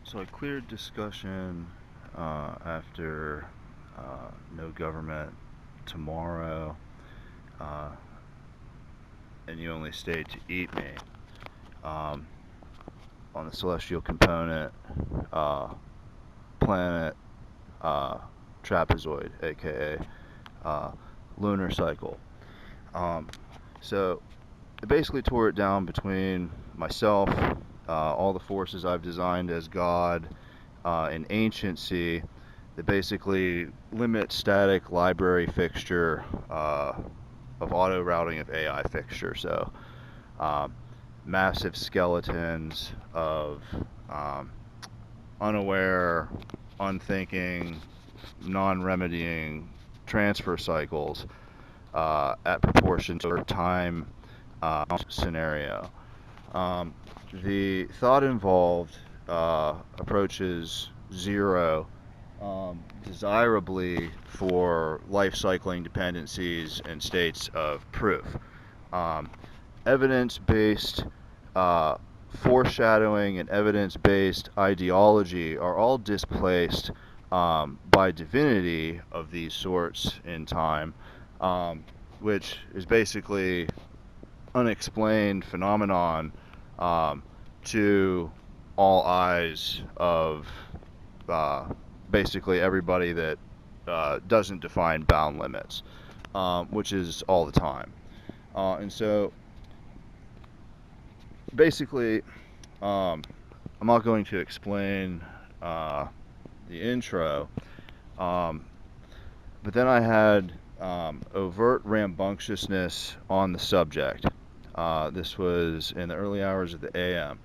So a clear discussion after no government tomorrow, and you only stay to eat me on the celestial component planet trapezoid, aka lunar cycle. So it basically tore it down between myself, all the forces I've designed as God in anciency that basically limit static library fixture of auto routing of AI fixture. So massive skeletons of unaware, unthinking, non-remedying transfer cycles at proportion to time scenario. The thought involved approaches zero desirably for life cycling dependencies and states of proof. Evidence-based foreshadowing and evidence-based ideology are all displaced by divinity of these sorts in time, which is basically unexplained phenomenon to all eyes of basically everybody that doesn't define bound limits, which is all the time. And so basically, I'm not going to explain the intro, but then I had overt rambunctiousness on the subject. This was in the early hours of the AM.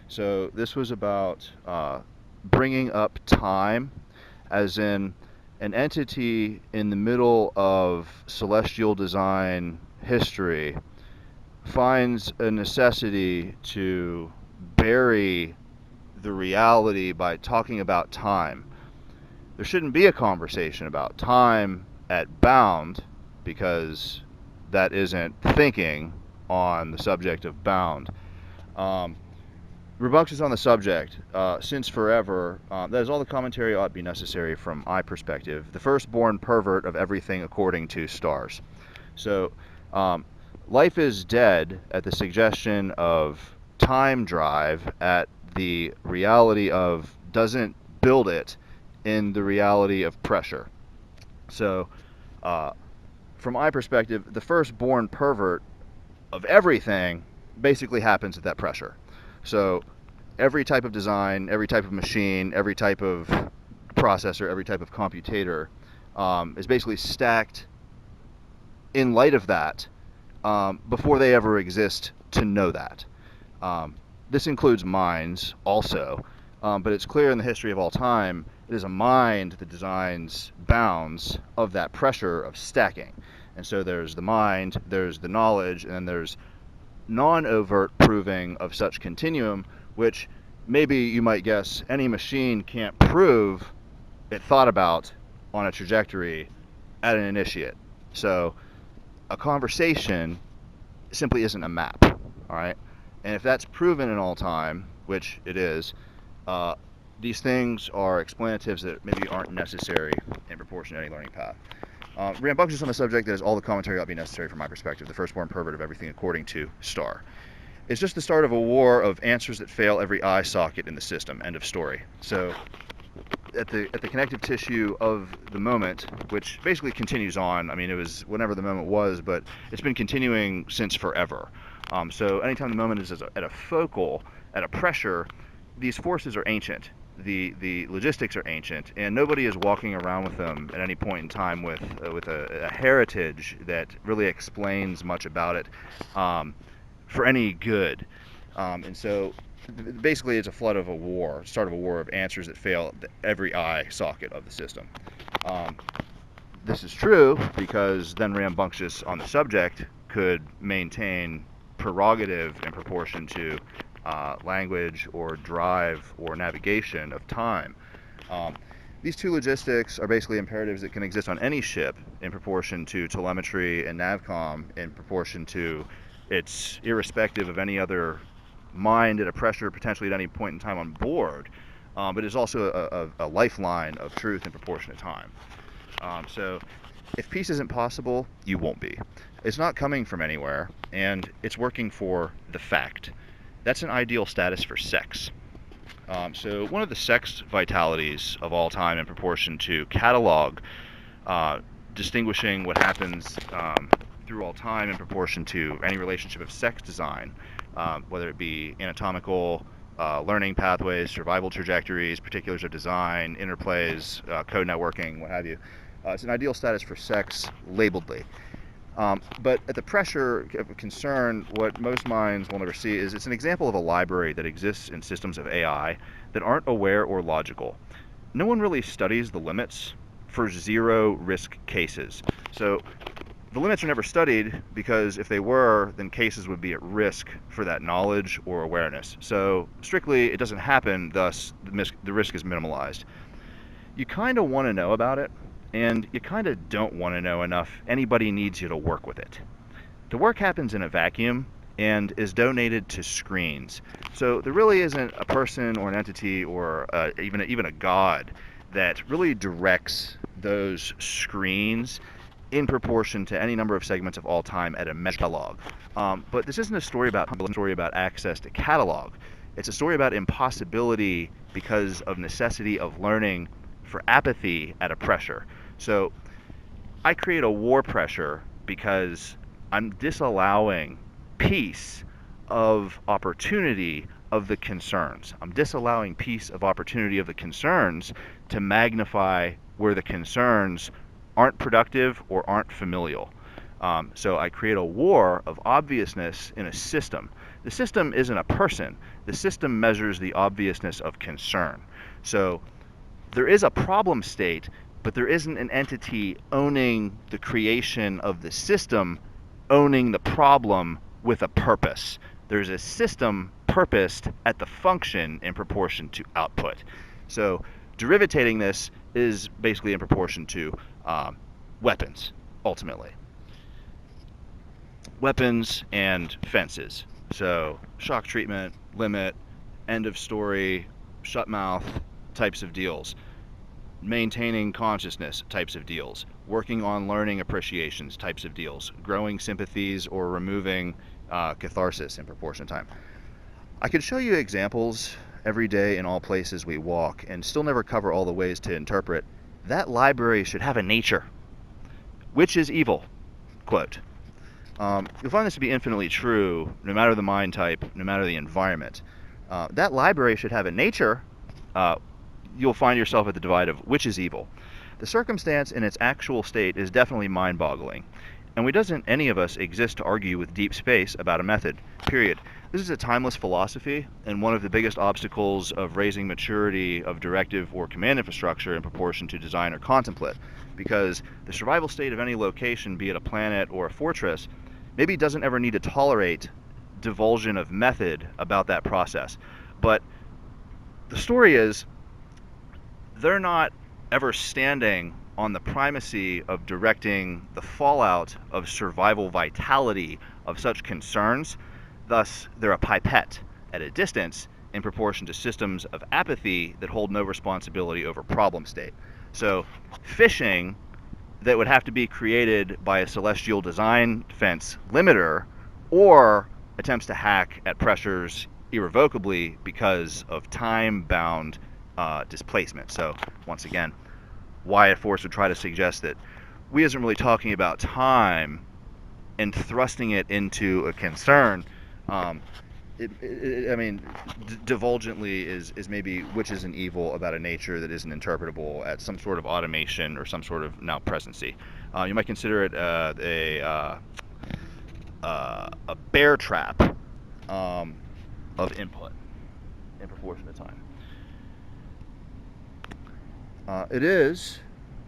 So this was about bringing up time, as in an entity in the middle of celestial design history finds a necessity to bury the reality by talking about time. There shouldn't be a conversation about time at bound, because that isn't thinking on the subject of bound. Rambunctious on the subject, since forever, that is all the commentary ought be necessary from my perspective. The firstborn pervert of everything according to stars. So, life is dead at the suggestion of time drive, at the reality of doesn't build it in the reality of pressure. So, from my perspective, the firstborn pervert of everything basically happens at that pressure. So every type of design, every type of machine, every type of processor, every type of computator is basically stacked in light of that before they ever exist to know that. This includes minds also, but it's clear in the history of all time, it is a mind that designs bounds of that pressure of stacking. And so there's the mind, there's the knowledge, and then there's non-overt proving of such continuum, which maybe you might guess any machine can't prove it thought about on a trajectory at an initiate. So a conversation simply isn't a map, all right? And if that's proven in all time, which it is, these things are explanatives that maybe aren't necessary in proportion to any learning path. Rambunctious on the subject, that is all the commentary ought to be necessary from my perspective. The firstborn pervert of everything according to star. It's just the start of a war of answers that fail every eye socket in the system. End of story. So at the connective tissue of the moment, which basically continues on. I mean, it was whenever the moment was, but it's been continuing since forever. So anytime the moment is at a focal, at a pressure, these forces are ancient. The logistics are ancient, and nobody is walking around with them at any point in time with a heritage that really explains much about it for any good. And so basically it's a flood of a war, start of a war of answers that fail every eye socket of the system. This is true because then rambunctious on the subject could maintain prerogative in proportion to language or drive or navigation of time. These two logistics are basically imperatives that can exist on any ship in proportion to telemetry and navcom, in proportion to its irrespective of any other mind at a pressure potentially at any point in time on board. but it's also a lifeline of truth in proportionate time. So if peace isn't possible, you won't be. It's not coming from anywhere, and it's working for the fact. That's an ideal status for sex. So one of the sex vitalities of all time in proportion to catalog, distinguishing what happens through all time in proportion to any relationship of sex design, whether it be anatomical, learning pathways, survival trajectories, particulars of design, interplays, code networking, what have you. It's an ideal status for sex labeledly. But at the pressure of concern, what most minds will never see is it's an example of a library that exists in systems of AI that aren't aware or logical. No one really studies the limits for zero risk cases. So the limits are never studied because if they were, then cases would be at risk for that knowledge or awareness. So strictly, it doesn't happen, thus the risk is minimalized. You kind of want to know about it, and you kind of don't want to know enough anybody needs you to work with it. The work happens in a vacuum and is donated to screens. So there really isn't a person or an entity or even a god that really directs those screens in proportion to any number of segments of all time at a catalog. But this isn't a story about access to catalog. It's a story about impossibility because of necessity of learning for apathy at a pressure. So I create a war pressure because I'm disallowing peace of opportunity of the concerns. I'm disallowing peace of opportunity of the concerns to magnify where the concerns aren't productive or aren't familial. So I create a war of obviousness in a system. The system isn't a person. The system measures the obviousness of concern. So there is a problem state, but there isn't an entity owning the creation of the system, owning the problem with a purpose. There's a system purposed at the function in proportion to output. So derivatating this is basically in proportion to weapons, ultimately. Weapons and fences. So shock treatment, limit, end of story, shut mouth types of deals. Maintaining consciousness types of deals, working on learning appreciations types of deals, growing sympathies or removing catharsis in proportion to time. I could show you examples every day in all places we walk and still never cover all the ways to interpret. That library should have a nature. Which is evil? Quote. You'll find this to be infinitely true no matter the mind type, no matter the environment. That library should have a nature. You'll find yourself at the divide of which is evil. The circumstance in its actual state is definitely mind-boggling, and doesn't any of us exist to argue with deep space about a method, period. This is a timeless philosophy, and one of the biggest obstacles of raising maturity of directive or command infrastructure in proportion to design or contemplate, because the survival state of any location, be it a planet or a fortress, maybe doesn't ever need to tolerate divulsion of method about that process. But the story is, they're not ever standing on the primacy of directing the fallout of survival vitality of such concerns. Thus, they're a pipette at a distance in proportion to systems of apathy that hold no responsibility over problem state. So phishing that would have to be created by a celestial design fence limiter, or attempts to hack at pressures irrevocably because of time-bound displacement. So once again, Wyatt Force would try to suggest that we isn't really talking about time and thrusting it into a concern. Divulgently is maybe which is an evil about a nature that isn't interpretable at some sort of automation or some sort of now presency. You might consider it a bear trap of input in proportion to time. It is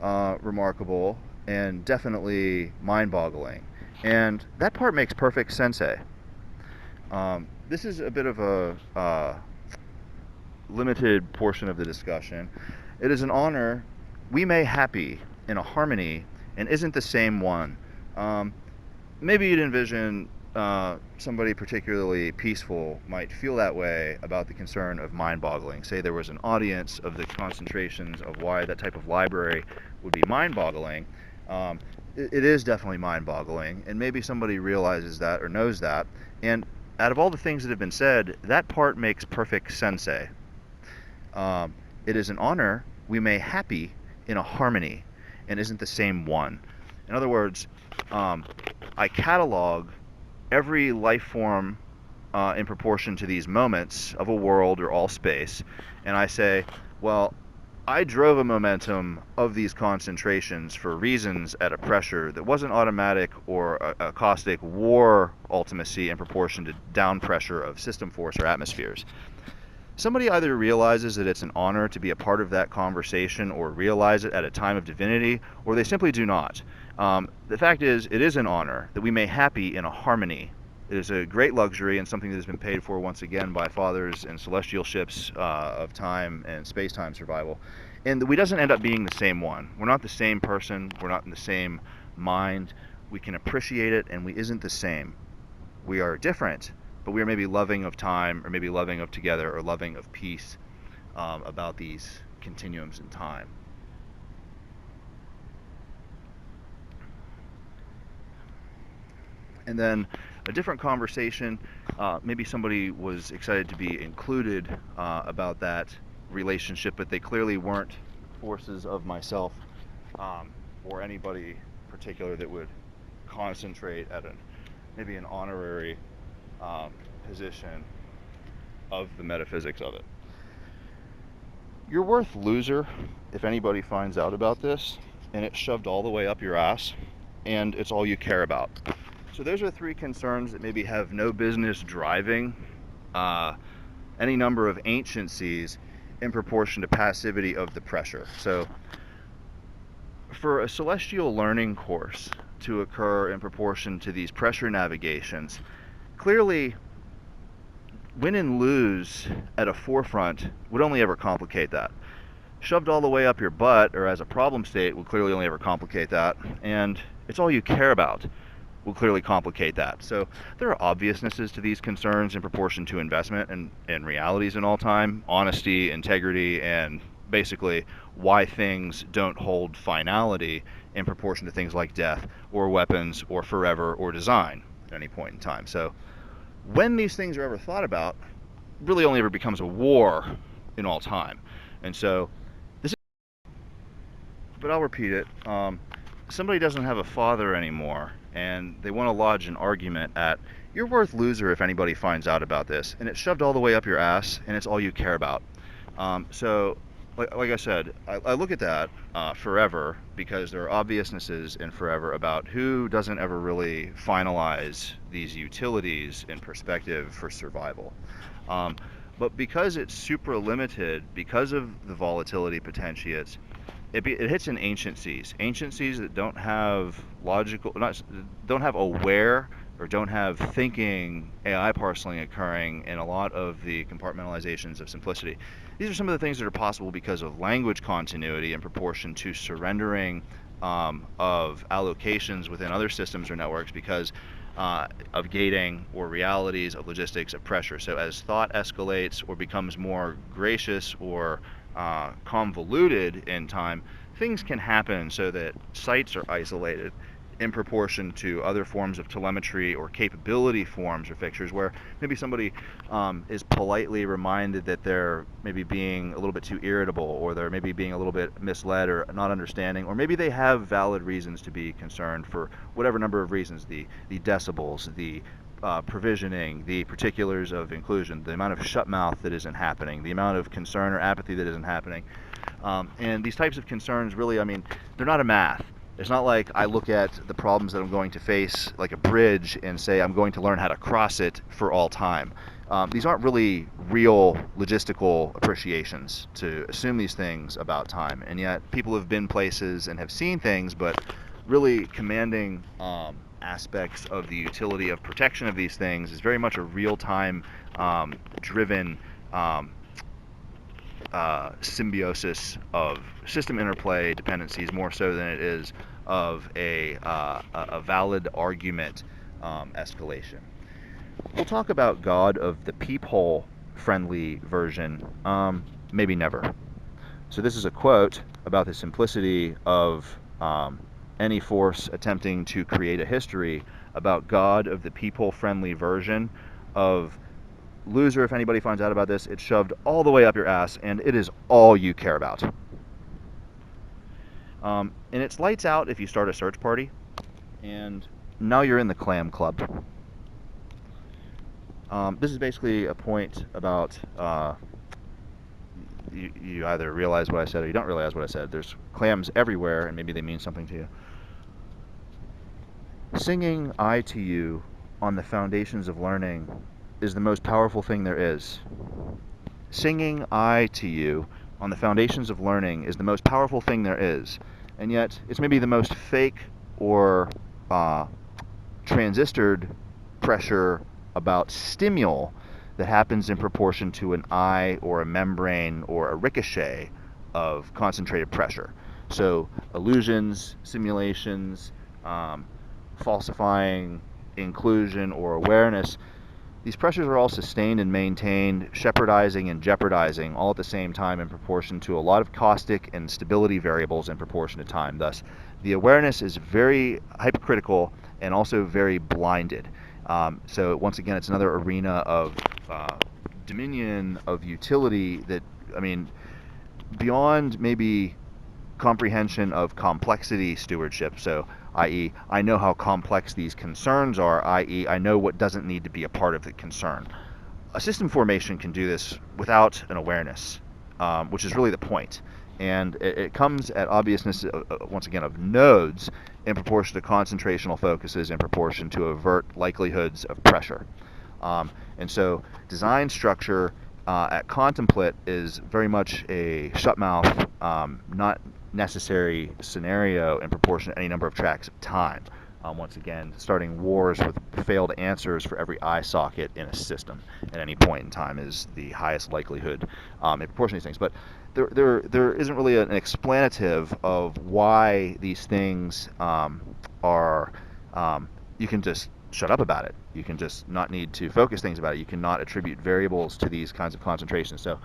remarkable and definitely mind-boggling, and that part makes perfect sense. This is a bit of a limited portion of the discussion. It is an honor we may happy in a harmony and isn't the same one. Maybe you'd envision somebody particularly peaceful might feel that way about the concern of mind-boggling. Say there was an audience of the concentrations of why that type of library would be mind-boggling. It is definitely mind-boggling, and maybe somebody realizes that or knows that, and out of all the things that have been said, that part makes perfect sense. It is an honor we may happy in a harmony, and isn't the same one. In other words, I catalog every life form in proportion to these moments of a world or all space, and I say, well, I drove a momentum of these concentrations for reasons at a pressure that wasn't automatic or a caustic war ultimacy in proportion to down pressure of system force or atmospheres. Somebody either realizes that it's an honor to be a part of that conversation or realize it at a time of divinity, or they simply do not. The fact is, it is an honor that we may happy in a harmony. It is a great luxury and something that has been paid for once again by fathers and celestial ships of time and space-time survival. And we doesn't end up being the same one. We're not the same person. We're not in the same mind. We can appreciate it, and we isn't the same. We are different, but we are maybe loving of time, or maybe loving of together, or loving of peace about these continuums in time. And then a different conversation, maybe somebody was excited to be included about that relationship, but they clearly weren't forces of myself or anybody particular that would concentrate at maybe an honorary position of the metaphysics of it. You're worth loser if anybody finds out about this, and it's shoved all the way up your ass, and it's all you care about. So those are three concerns that maybe have no business driving any number of anciencies in proportion to passivity of the pressure. So for a celestial learning course to occur in proportion to these pressure navigations, clearly win and lose at a forefront would only ever complicate that. Shoved all the way up your butt, or as a problem state, would clearly only ever complicate that, and it's all you care about will clearly complicate that. So there are obviousnesses to these concerns in proportion to investment and realities in all time, honesty, integrity, and basically why things don't hold finality in proportion to things like death or weapons or forever or design at any point in time. So when these things are ever thought about, really only ever becomes a war in all time. And so this is, but I'll repeat it. Somebody doesn't have a father anymore, and they want to lodge an argument at, you're worth loser if anybody finds out about this, and it's shoved all the way up your ass, and it's all you care about. So like I said, I look at that forever, because there are obviousnesses in forever about who doesn't ever really finalize these utilities in perspective for survival. But because it's super limited, because of the volatility potentiates, it hits in anciencies that don't have logical, don't have aware or don't have thinking AI parceling occurring in a lot of the compartmentalizations of simplicity. These are some of the things that are possible because of language continuity in proportion to surrendering of allocations within other systems or networks because of gating or realities of logistics of pressure. So as thought escalates or becomes more gracious or convoluted in time, things can happen so that sites are isolated in proportion to other forms of telemetry or capability forms or fixtures, where maybe somebody is politely reminded that they're maybe being a little bit too irritable, or they're maybe being a little bit misled or not understanding, or maybe they have valid reasons to be concerned for whatever number of reasons, the decibels, the provisioning, the particulars of inclusion, the amount of shut mouth that isn't happening, the amount of concern or apathy that isn't happening. And these types of concerns really, I mean, they're not a math. It's not like I look at the problems that I'm going to face like a bridge and say I'm going to learn how to cross it for all time. These aren't really real logistical appreciations to assume these things about time, and yet people have been places and have seen things, but really commanding aspects of the utility of protection of these things is very much a real-time driven symbiosis of system interplay dependencies, more so than it is of a valid argument escalation. We'll talk about God of the peephole friendly version, maybe never. So this is a quote about the simplicity of any force attempting to create a history about God of the peephole friendly version of loser. If anybody finds out about this, it's shoved all the way up your ass and it is all you care about. And it's lights out if you start a search party, and now you're in the clam club. This is basically a point about you either realize what I said or you don't realize what I said. There's clams everywhere, and maybe they mean something to you. Singing I to you on the foundations of learning is the most powerful thing there is. Singing I to you on the foundations of learning is the most powerful thing there is. And yet, it's maybe the most fake or transistored pressure about stimul that happens in proportion to an eye or a membrane or a ricochet of concentrated pressure. So illusions, simulations, falsifying inclusion or awareness, these pressures are all sustained and maintained, shepherdizing and jeopardizing all at the same time in proportion to a lot of caustic and stability variables in proportion to time. Thus, the awareness is very hypercritical and also very blinded. So once again, it's another arena of dominion of utility that, I mean, beyond maybe comprehension of complexity stewardship. So, i.e., I know how complex these concerns are, i.e., I know what doesn't need to be a part of the concern. A system formation can do this without an awareness, which is really the point. And it comes at obviousness, once again, of nodes in proportion to concentrational focuses in proportion to avert likelihoods of pressure. And so design structure at contemplate is very much a shut mouth, not necessary scenario in proportion to any number of tracks of time. Once again, starting wars with failed answers for every eye socket in a system at any point in time is the highest likelihood in proportion to these things. But there isn't really an explanative of why these things are, you can just shut up about it. You can just not need to focus things about it. You cannot attribute variables to these kinds of concentrations. So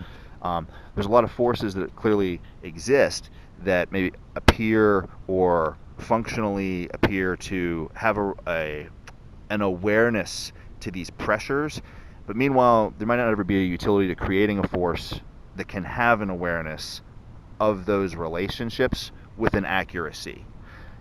there's a lot of forces that clearly exist that maybe appear or functionally appear to have an awareness to these pressures, but meanwhile there might not ever be a utility to creating a force that can have an awareness of those relationships with an accuracy.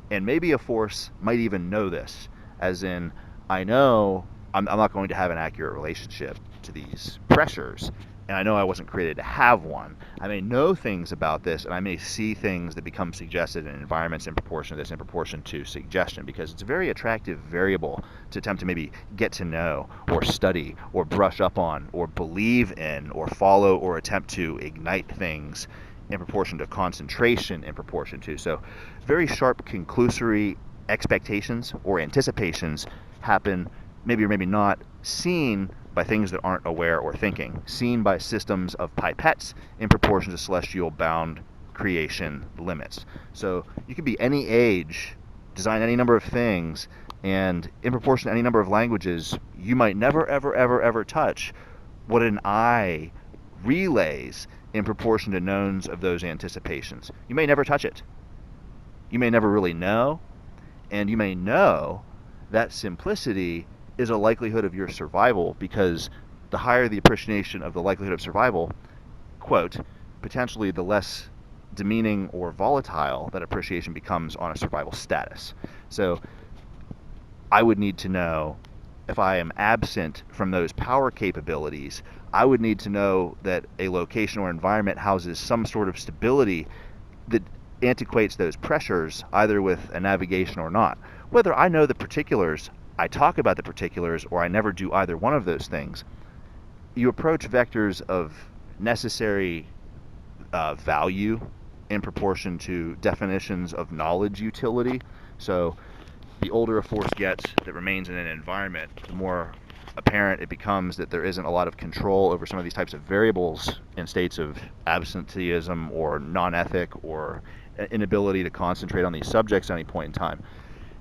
And maybe a force might even know this, as in, I know I'm not going to have an accurate relationship to these pressures, and I know I wasn't created to have one. I may know things about this, and I may see things that become suggested in environments in proportion to this, in proportion to suggestion, because it's a very attractive variable to attempt to maybe get to know, or study, or brush up on, or believe in, or follow, or attempt to ignite things in proportion to concentration in proportion to. So very sharp conclusory expectations or anticipations happen, maybe or maybe not, seen by things that aren't aware or thinking, seen by systems of pipettes in proportion to celestial bound creation limits. So you could be any age, design any number of things, and in proportion to any number of languages, you might never, ever, ever, ever touch what an eye relays in proportion to knowns of those anticipations. You may never touch it. You may never really know, and you may know that simplicity is a likelihood of your survival, because the higher the appreciation of the likelihood of survival, quote, potentially the less demeaning or volatile that appreciation becomes on a survival status. So I would need to know, if I am absent from those power capabilities, I would need to know that a location or environment houses some sort of stability that antiquates those pressures, either with a navigation or not. Whether I know the particulars, I talk about the particulars, or I never do either one of those things, you approach vectors of necessary value in proportion to definitions of knowledge utility. So the older a force gets that remains in an environment, the more apparent it becomes that there isn't a lot of control over some of these types of variables in states of absenteeism or non-ethic or inability to concentrate on these subjects at any point in time.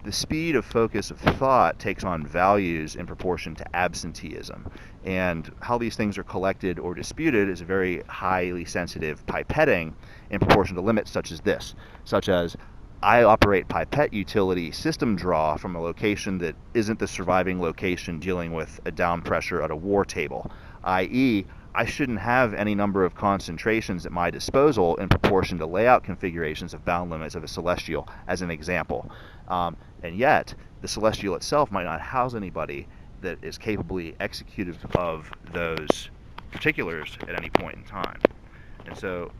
the speed of focus of thought takes on values in proportion to absenteeism. And how these things are collected or disputed is a very highly sensitive pipetting in proportion to limits such as this, such as I operate pipette utility system draw from a location that isn't the surviving location dealing with a down pressure at a war table, i.e., I shouldn't have any number of concentrations at my disposal in proportion to layout configurations of bound limits of a celestial, as an example. And yet, the celestial itself might not house anybody that is capably executive of those particulars at any point in time. And so,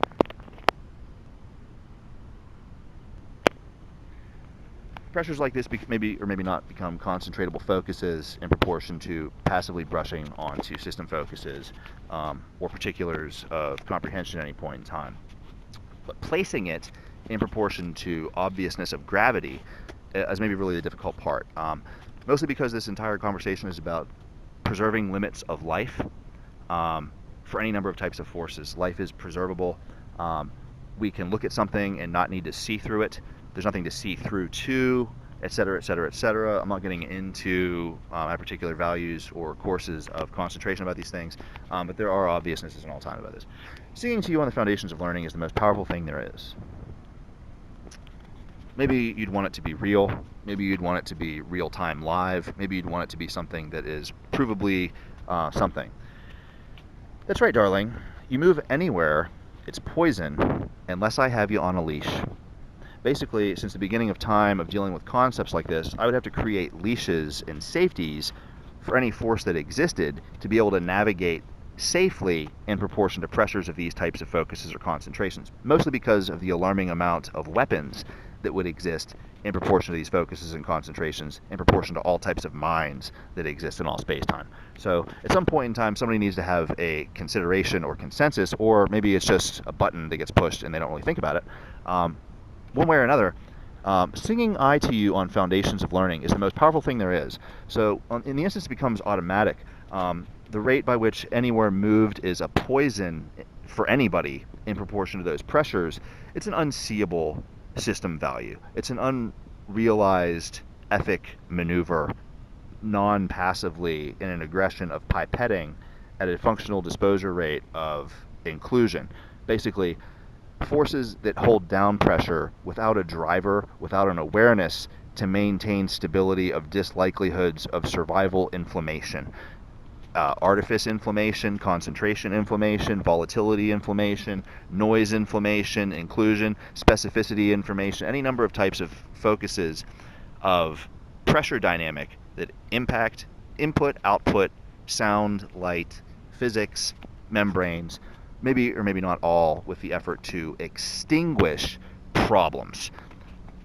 pressures like this maybe or maybe not become concentratable focuses in proportion to passively brushing onto system focuses or particulars of comprehension at any point in time. But placing it in proportion to obviousness of gravity is maybe really the difficult part. Mostly because this entire conversation is about preserving limits of life for any number of types of forces. Life is preservable. We can look at something and not need to see through it. There's nothing to see through to, et cetera, et cetera, et cetera. I'm not getting into particular values or courses of concentration about these things, but there are obviousnesses in all time about this. Singing to you on the foundations of learning is the most powerful thing there is. Maybe you'd want it to be real. Maybe you'd want it to be real-time live. Maybe you'd want it to be something that is provably something. That's right, darling. You move anywhere, it's poison, unless I have you on a leash. Basically, since the beginning of time of dealing with concepts like this, I would have to create leashes and safeties for any force that existed to be able to navigate safely in proportion to pressures of these types of focuses or concentrations, mostly because of the alarming amount of weapons that would exist in proportion to these focuses and concentrations, in proportion to all types of minds that exist in all space-time. So at some point in time, somebody needs to have a consideration or consensus, or maybe it's just a button that gets pushed and they don't really think about it. One way or another, singing I to you on foundations of learning is the most powerful thing there is. So in the instance it becomes automatic, the rate by which anywhere moved is a poison for anybody in proportion to those pressures. It's an unseeable system value. It's an unrealized ethic maneuver, non-passively in an aggression of pipetting at a functional disposure rate of inclusion. Basically, forces that hold down pressure without a driver, without an awareness to maintain stability of dislikelihoods of survival inflammation. Artifice inflammation, concentration inflammation, volatility inflammation, noise inflammation, inclusion, specificity information, any number of types of focuses of pressure dynamic that impact input, output, sound, light, physics, membranes, maybe or maybe not all, with the effort to extinguish problems.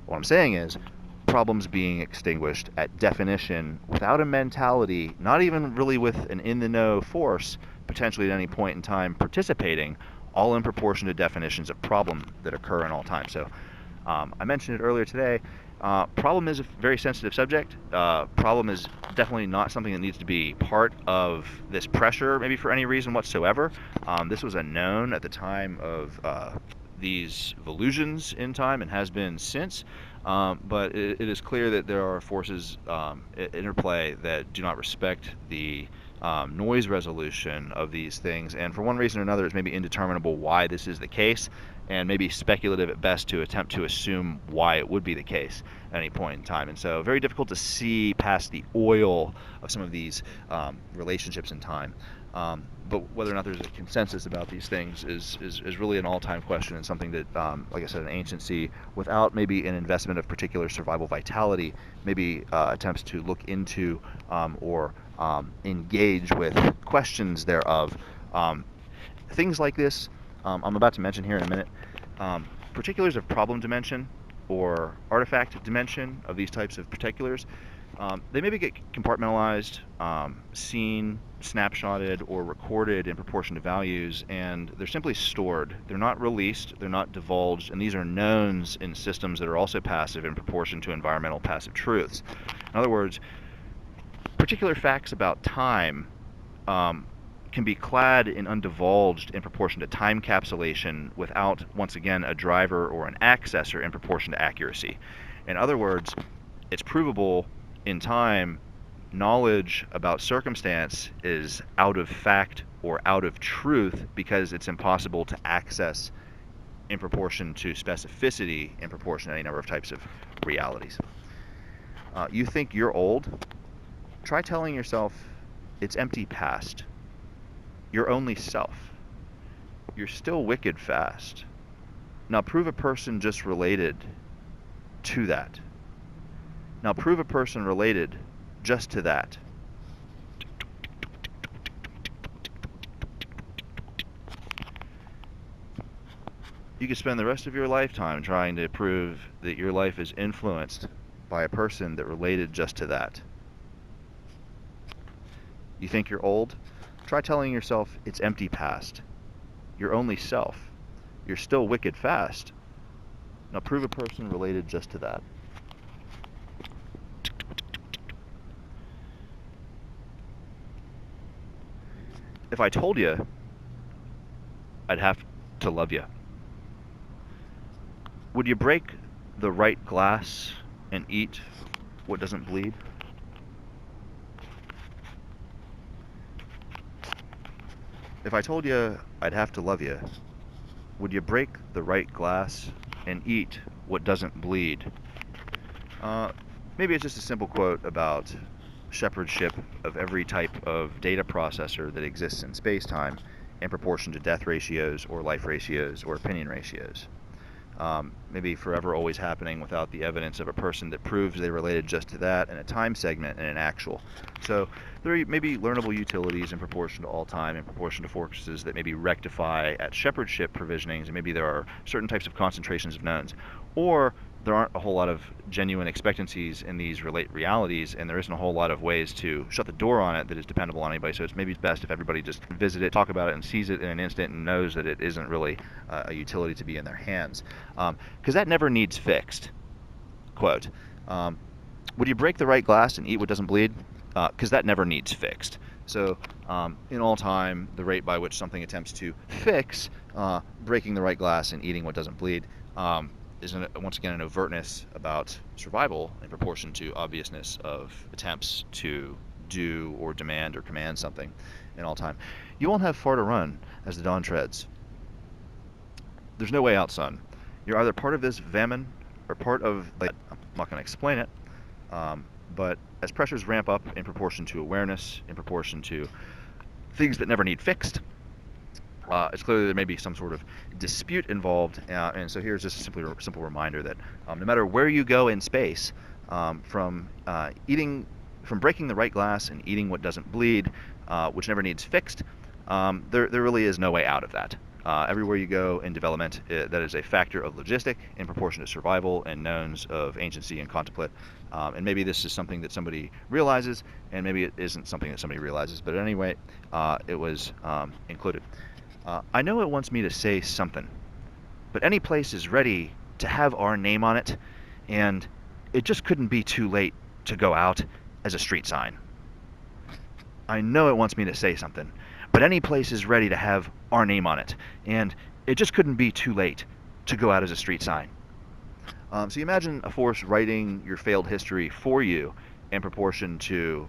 What I'm saying is, problems being extinguished at definition without a mentality, not even really with an in-the-know force, potentially at any point in time participating, all in proportion to definitions of problem that occur in all time. So I mentioned it earlier today, problem is a very sensitive subject. Problem is definitely not something that needs to be part of this pressure, maybe for any reason whatsoever. This was a known at the time of these volusions in time and has been since. But it is clear that there are forces at interplay that do not respect the noise resolution of these things, and for one reason or another it's maybe indeterminable why this is the case, and maybe speculative at best to attempt to assume why it would be the case at any point in time. And so very difficult to see past the oil of some of these relationships in time. But whether or not there's a consensus about these things is really an all-time question, and something that, like I said, an anciency, without maybe an investment of particular survival vitality, maybe attempts to look into or engage with questions thereof. Things like this, I'm about to mention here in a minute, particulars of problem dimension or artifact dimension of these types of particulars, they maybe get compartmentalized, seen, snapshotted, or recorded in proportion to values, and they're simply stored. They're not released, they're not divulged, and these are knowns in systems that are also passive in proportion to environmental passive truths. In other words, particular facts about time can be clad in undivulged in proportion to time capsulation without, once again, a driver or an accessor in proportion to accuracy. In other words, it's provable in time, knowledge about circumstance is out of fact or out of truth because it's impossible to access in proportion to specificity in proportion to any number of types of realities. You think you're old? Try telling yourself it's empty past. You're only self. You're still wicked fast. Now prove a person just related to that. Now prove a person related just to that. You could spend the rest of your lifetime trying to prove that your life is influenced by a person that related just to that. You think you're old? Try telling yourself it's empty past. You're only self. You're still wicked fast. Now prove a person related just to that. If I told you, I'd have to love you. Would you break the right glass and eat what doesn't bleed? If I told you I'd have to love you, would you break the right glass and eat what doesn't bleed? Maybe it's just a simple quote about shepherdship of every type of data processor that exists in space-time in proportion to death ratios or life ratios or opinion ratios. Maybe forever always happening without the evidence of a person that proves they related just to that in a time segment and an actual. So there may be learnable utilities in proportion to all time, in proportion to forces that maybe rectify at shepherdship provisionings, and maybe there are certain types of concentrations of knowns. Or there aren't a whole lot of genuine expectancies in these realities, and there isn't a whole lot of ways to shut the door on it that is dependable on anybody. So it's maybe best if everybody just visit it, talk about it, and sees it in an instant and knows that it isn't really a utility to be in their hands. Because that never needs fixed. Quote, would you break the right glass and eat what doesn't bleed? Because that never needs fixed. So in all time, the rate by which something attempts to fix breaking the right glass and eating what doesn't bleed is once again an overtness about survival in proportion to obviousness of attempts to do or demand or command something in all time. You won't have far to run as the dawn treads. There's no way out, son. You're either part of this famine or part of, like, I'm not going to explain it, but as pressures ramp up in proportion to awareness, in proportion to things that never need fixed, it's clear that there may be some sort of dispute involved, and so here's just a simple reminder that no matter where you go in space, from breaking the right glass and eating what doesn't bleed, which never needs fixed, there really is no way out of that. Everywhere you go in development, that is a factor of logistic in proportion to survival and knowns of agency and contemplate. And maybe this is something that somebody realizes, and maybe it isn't something that somebody realizes, but anyway, it was included. I know it wants me to say something, but any place is ready to have our name on it, and it just couldn't be too late to go out as a street sign. I know it wants me to say something, but any place is ready to have our name on it, and it just couldn't be too late to go out as a street sign. So you imagine a force writing your failed history for you in proportion to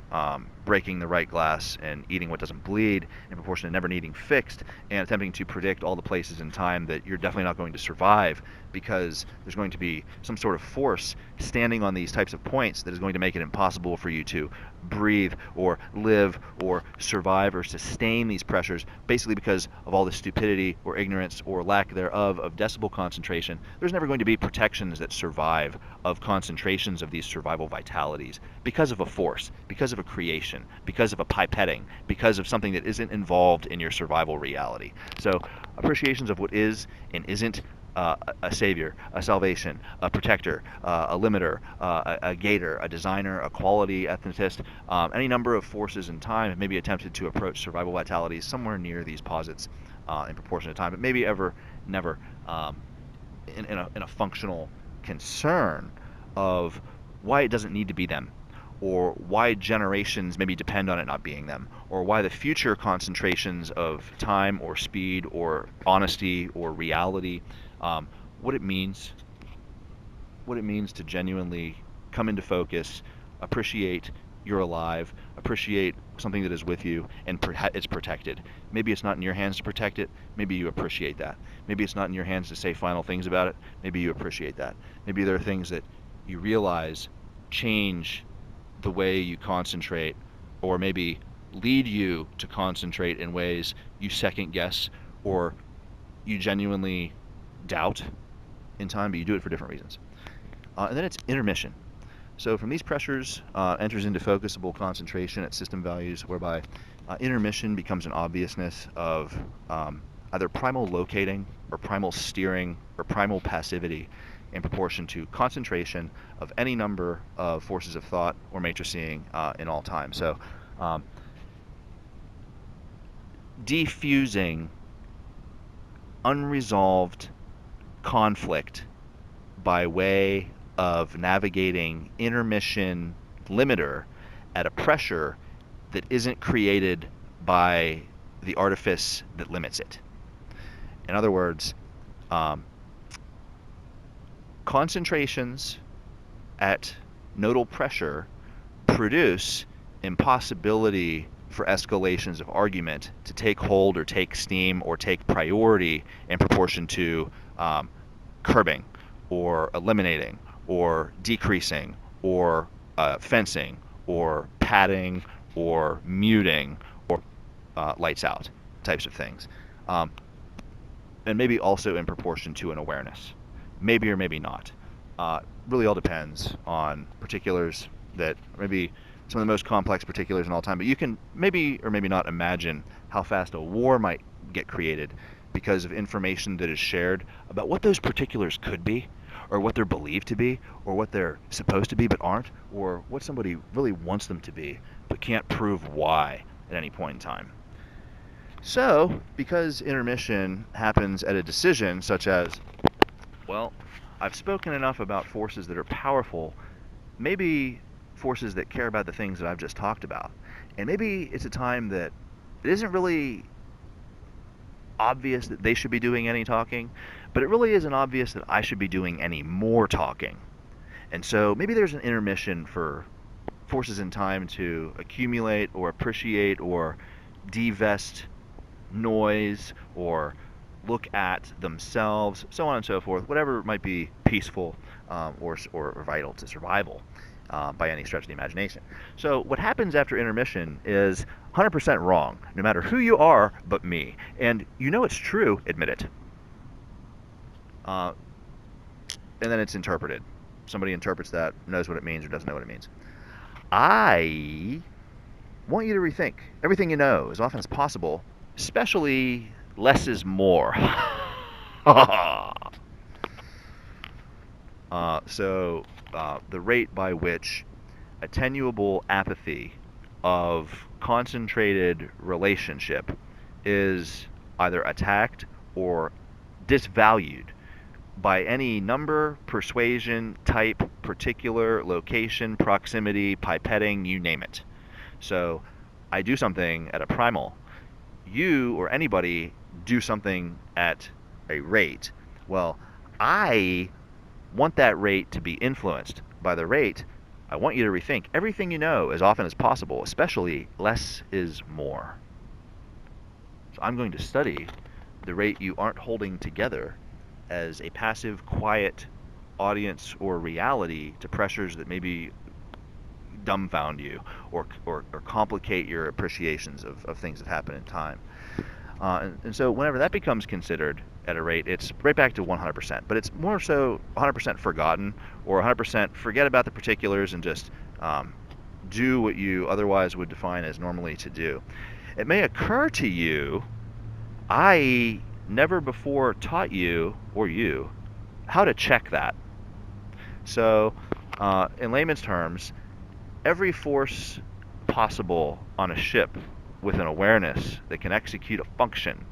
breaking the right glass and eating what doesn't bleed, in proportion to never needing fixed, and attempting to predict all the places in time that you're definitely not going to survive because there's going to be some sort of force standing on these types of points that is going to make it impossible for you to breathe or live or survive or sustain these pressures, basically because of all the stupidity or ignorance or lack thereof of decibel concentration. There's never going to be protections that survive of concentrations of these survival vitalities because of a force, because of a creation, because of a pipetting, because of something that isn't involved in your survival reality. So appreciations of what is and isn't a savior, a salvation, a protector, a limiter, a gator, a designer, a quality ethnicist, any number of forces in time have maybe attempted to approach survival vitalities somewhere near these posits in proportion to time, but maybe ever never in a functional concern of why it doesn't need to be them, or why generations maybe depend on it not being them, or why the future concentrations of time or speed or honesty or reality, what it means to genuinely come into focus, appreciate you're alive, appreciate something that is with you, and it's protected. Maybe it's not in your hands to protect it. Maybe you appreciate that. Maybe it's not in your hands to say final things about it. Maybe you appreciate that. Maybe there are things that you realize change the way you concentrate, or maybe lead you to concentrate in ways you second guess or you genuinely doubt in time, but you do it for different reasons. And then it's intermission. So from these pressures enters into focusable concentration at system values, whereby intermission becomes an obviousness of either primal locating or primal steering or primal passivity in proportion to concentration of any number of forces of thought or matricing in all time. So defusing unresolved conflict by way of navigating intermission limiter at a pressure that isn't created by the artifice that limits it. In other words, concentrations at nodal pressure produce impossibility for escalations of argument to take hold or take steam or take priority in proportion to curbing or eliminating or decreasing or fencing or padding or muting or lights out types of things. And maybe also in proportion to an awareness. Maybe or maybe not. Really all depends on particulars that maybe some of the most complex particulars in all time, but you can maybe or maybe not imagine how fast a war might get created because of information that is shared about what those particulars could be, or what they're believed to be, or what they're supposed to be but aren't, or what somebody really wants them to be but can't prove why at any point in time. So, because intermission happens at a decision such as, well, I've spoken enough about forces that are powerful, maybe forces that care about the things that I've just talked about. And maybe it's a time that it isn't really obvious that they should be doing any talking, but it really isn't obvious that I should be doing any more talking. And so maybe there's an intermission for forces in time to accumulate or appreciate or divest noise or look at themselves, so on and so forth, whatever might be peaceful or vital to survival by any stretch of the imagination. So what happens after intermission is 100% wrong, no matter who you are but me. And you know it's true, admit it. And then it's interpreted. Somebody interprets that, knows what it means or doesn't know what it means. I want you to rethink everything you know as often as possible, especially less is more. The rate by which attenuable apathy of concentrated relationship is either attacked or disvalued by any number, persuasion, type, particular, location, proximity, pipetting, you name it. So I do something at a primal. You or anybody do something at a rate. Well, I want that rate to be influenced by the rate. I want you to rethink everything you know as often as possible, especially less is more. So I'm going to study the rate you aren't holding together as a passive, quiet audience or reality to pressures that maybe dumbfound you or complicate your appreciations of things that happen in time. And so whenever that becomes considered at a rate, it's right back to 100%. But it's more so 100% forgotten, or 100% forget about the particulars and just do what you otherwise would define as normally to do. It may occur to you, I never before taught you, or you, how to check that. So in layman's terms, every force possible on a ship with an awareness that can execute a function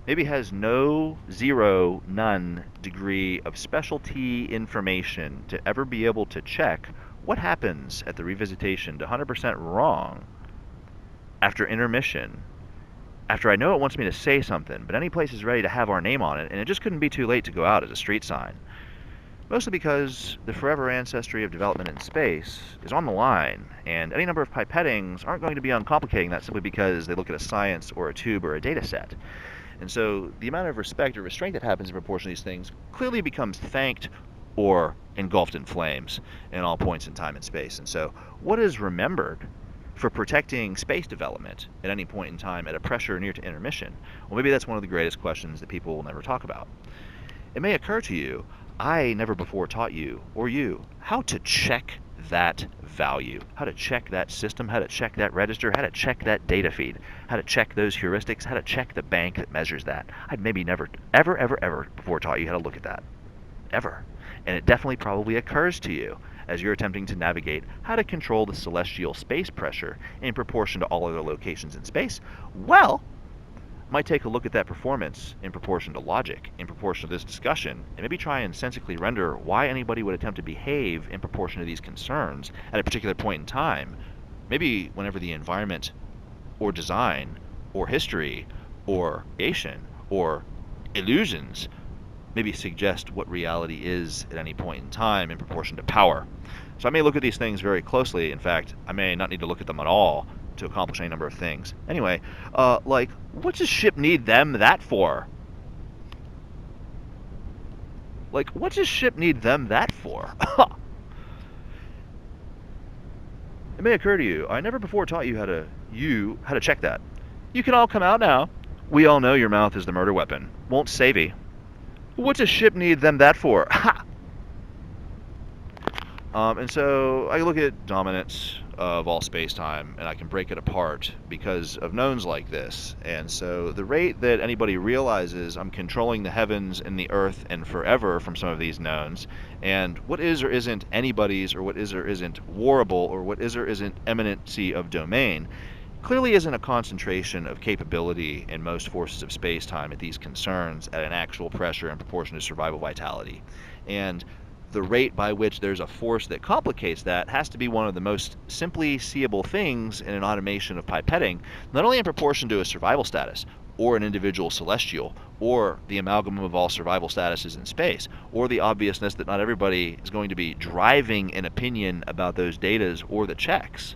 maybe has no, zero, none degree of specialty information to ever be able to check what happens at the revisitation to 100% wrong after intermission, after I know it wants me to say something, but any place is ready to have our name on it, and it just couldn't be too late to go out as a street sign. mostly because the forever ancestry of development in space is on the line, and any number of pipettings aren't going to be uncomplicating that simply because they look at a science or a tube or a data set. And so the amount of respect or restraint that happens in proportion to these things clearly becomes thanked or engulfed in flames in all points in time and space. And so what is remembered for protecting space development at any point in time at a pressure near to intermission? Well, maybe that's one of the greatest questions that people will never talk about. It may occur to you, I never before taught you, or you, how to check that value, how to check that system, how to check that register, how to check that data feed, how to check those heuristics, how to check the bank that measures that. I'd maybe never, ever before taught you how to look at that. Ever. And it definitely probably occurs to you as you're attempting to navigate how to control the celestial space pressure in proportion to all other locations in space. Well, might take a look at that performance in proportion to logic, in proportion to this discussion, and maybe try and sensically render why anybody would attempt to behave in proportion to these concerns at a particular point in time, maybe whenever the environment or design or history or creation or illusions maybe suggest what reality is at any point in time in proportion to power. So I may look at these things very closely. In fact, I may not need to look at them at all to accomplish any number of things. Anyway, like, what's a ship need them that for? Like, what's a ship need them that for? It may occur to you, I never before taught you how to check that. You can all come out now. We all know your mouth is the murder weapon. Won't save you. What's a ship need them that for? Ha! And so I look at dominance of all space-time, and I can break it apart because of knowns like this. And so the rate that anybody realizes I'm controlling the heavens and the earth and forever from some of these knowns, and what is or isn't anybody's, or what is or isn't warrable, or what is or isn't eminency of domain, clearly isn't a concentration of capability in most forces of space-time at these concerns at an actual pressure in proportion to survival vitality. And the rate by which there's a force that complicates that has to be one of the most simply seeable things in an automation of pipetting, not only in proportion to a survival status, or an individual celestial, or the amalgam of all survival statuses in space, or the obviousness that not everybody is going to be driving an opinion about those datas or the checks,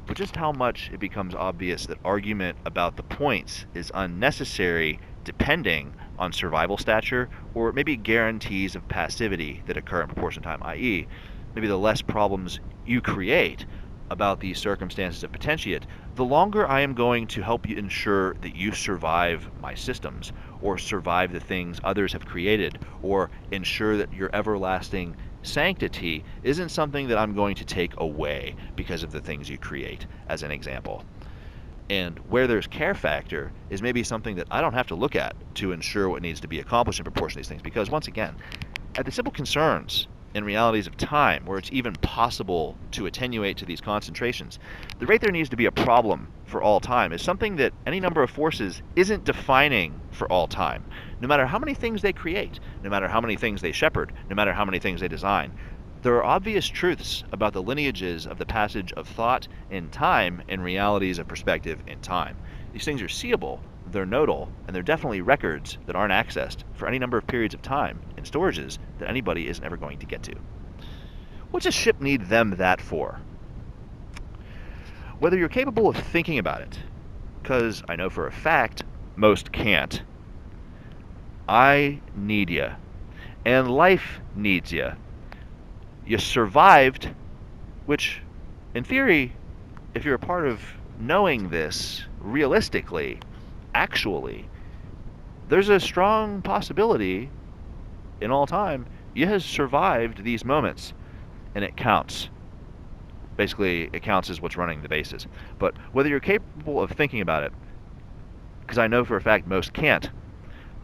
but just how much it becomes obvious that argument about the points is unnecessary depending on survival stature, or maybe guarantees of passivity that occur in proportion to time, i.e., maybe the less problems you create about these circumstances of potentiate, the longer I am going to help you ensure that you survive my systems, or survive the things others have created, or ensure that your everlasting sanctity isn't something that I'm going to take away because of the things you create, as an example. And where there's care factor is maybe something that I don't have to look at to ensure what needs to be accomplished in proportion to these things. Because once again, at the simple concerns and realities of time, where it's even possible to attenuate to these concentrations, the rate there needs to be a problem for all time is something that any number of forces isn't defining for all time. No matter how many things they create, no matter how many things they shepherd, no matter how many things they design, there are obvious truths about the lineages of the passage of thought in time and realities of perspective in time. These things are seeable, they're nodal, and they're definitely records that aren't accessed for any number of periods of time in storages that anybody is never going to get to. What's a ship need them that for? Whether you're capable of thinking about it, because I know for a fact most can't, I need ya, and life needs ya. You survived, which, in theory, if you're a part of knowing this realistically, actually, there's a strong possibility in all time you have survived these moments, and it counts. Basically, it counts as what's running the bases. But whether you're capable of thinking about it, because I know for a fact most can't,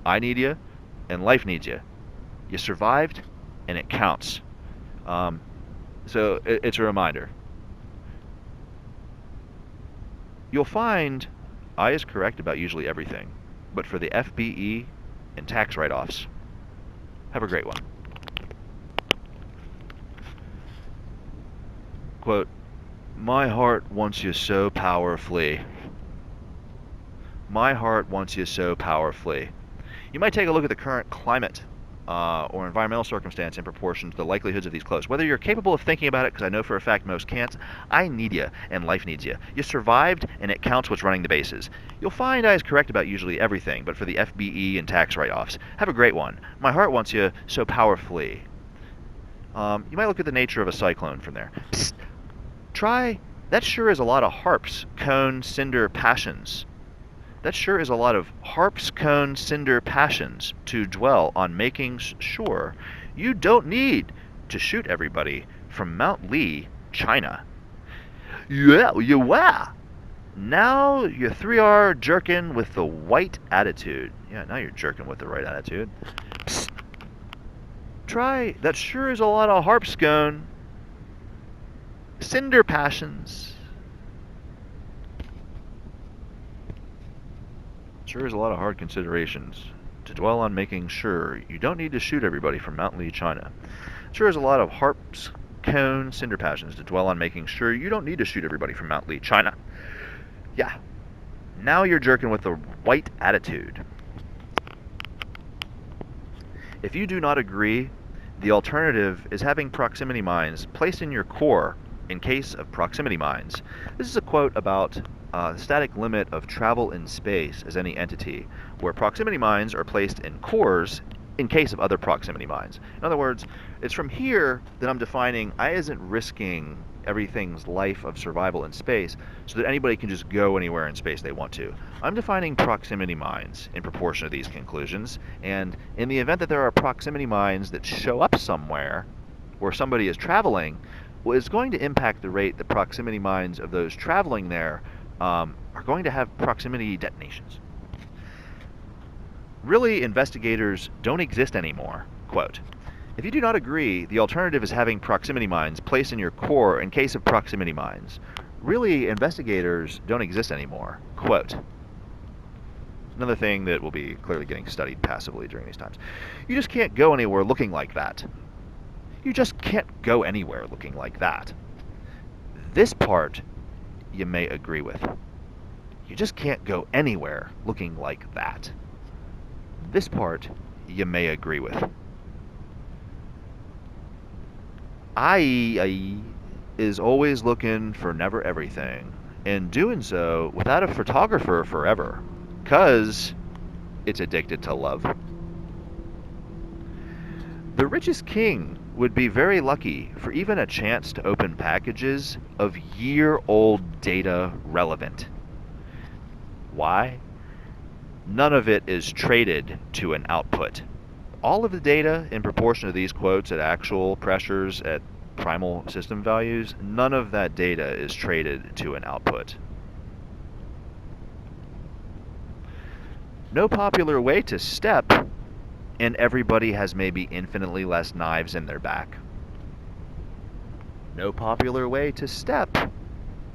I need you, and life needs you. You survived, and it counts. So it's a reminder. You'll find I is correct about usually everything, but for the FBE and tax write-offs, have a great one. Quote, my heart wants you so powerfully. My heart wants you so powerfully. You might take a look at the current climate or environmental circumstance in proportion to the likelihoods of these close. Whether you're capable of thinking about it, because I know for a fact most can't, I need you, and life needs you. You survived, and it counts what's running the bases. You'll find I is correct about usually everything, but for the FBE and tax write-offs. Have a great one. My heart wants you so powerfully. You might look at the nature of a cyclone from there. Psst. Try, that sure is a lot of harps, cone, cinder, passions. That sure is a lot of harps, cone, cinder, passions to dwell on making sure you don't need to shoot everybody from Mount Lee, China. Yeah, now you 3R jerking with the white attitude. Yeah, now you're jerking with the right attitude. Psst. Try, that sure is a lot of harps, cone, cinder, passions. Sure is a lot of hard considerations to dwell on making sure you don't need to shoot everybody from Mount Lee, China. Sure is a lot of harps, cone, cinder passions to dwell on making sure you don't need to shoot everybody from Mount Lee, China. Yeah. Now you're jerking with the white attitude. If you do not agree, the alternative is having proximity mines placed in your core in case of proximity mines. This is a quote about the static limit of travel in space as any entity, where proximity mines are placed in cores in case of other proximity mines. In other words, it's from here that I'm defining I isn't risking everything's life of survival in space so that anybody can just go anywhere in space they want to. I'm defining proximity mines in proportion to these conclusions, and in the event that there are proximity mines that show up somewhere where somebody is traveling, well, it's going to impact the rate that proximity mines of those traveling there are going to have proximity detonations. Really, investigators don't exist anymore. Quote, if you do not agree, the alternative is having proximity mines placed in your core in case of proximity mines. Really, investigators don't exist anymore. Quote, another thing that will be clearly getting studied passively during these times. You just can't go anywhere looking like that. You just can't go anywhere looking like that. This part you may agree with. You just can't go anywhere looking like that. This part you may agree with. I is always looking for never everything, and doing so without a photographer forever, 'cause it's addicted to love. The richest king would be very lucky for even a chance to open packages of year-old data relevant. Why? None of it is traded to an output. All of the data in proportion to these quotes at actual pressures at primal system values, none of that data is traded to an output. No popular way to step, and everybody has maybe infinitely less knives in their back. No popular way to step,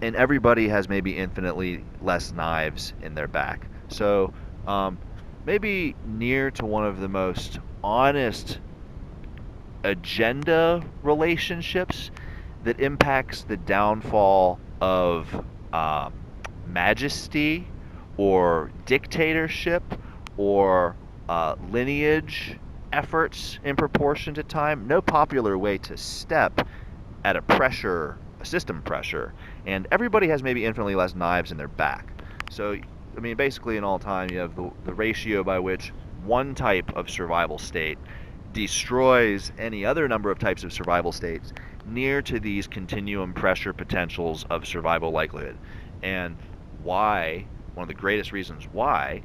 and everybody has maybe infinitely less knives in their back. So maybe near to one of the most honest agenda relationships that impacts the downfall of majesty or dictatorship or lineage efforts in proportion to time. No popular way to step at a system pressure, and everybody has maybe infinitely less knives in their back. So, I mean, basically in all time, you have the ratio by which one type of survival state destroys any other number of types of survival states near to these continuum pressure potentials of survival likelihood. And why, one of the greatest reasons why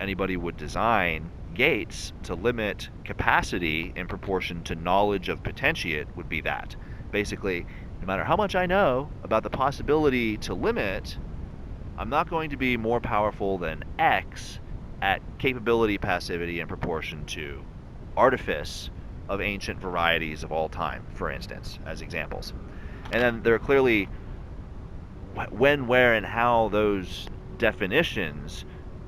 anybody would design gates to limit capacity in proportion to knowledge of potentiate would be that. Basically, no matter how much I know about the possibility to limit, I'm not going to be more powerful than X at capability passivity in proportion to artifice of ancient varieties of all time, for instance, as examples. And then there are clearly when, where, and how those definitions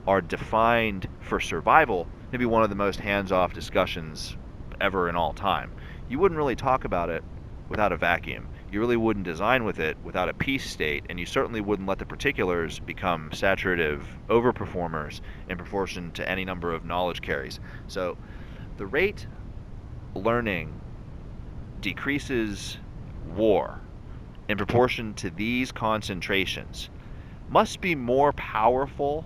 are defined for survival, maybe one of the most hands-off discussions ever in all time. You wouldn't really talk about it without a vacuum. You really wouldn't design with it without a peace state, and you certainly wouldn't let the particulars become saturative overperformers in proportion to any number of knowledge carries. So the rate learning decreases WER in proportion to these concentrations must be more powerful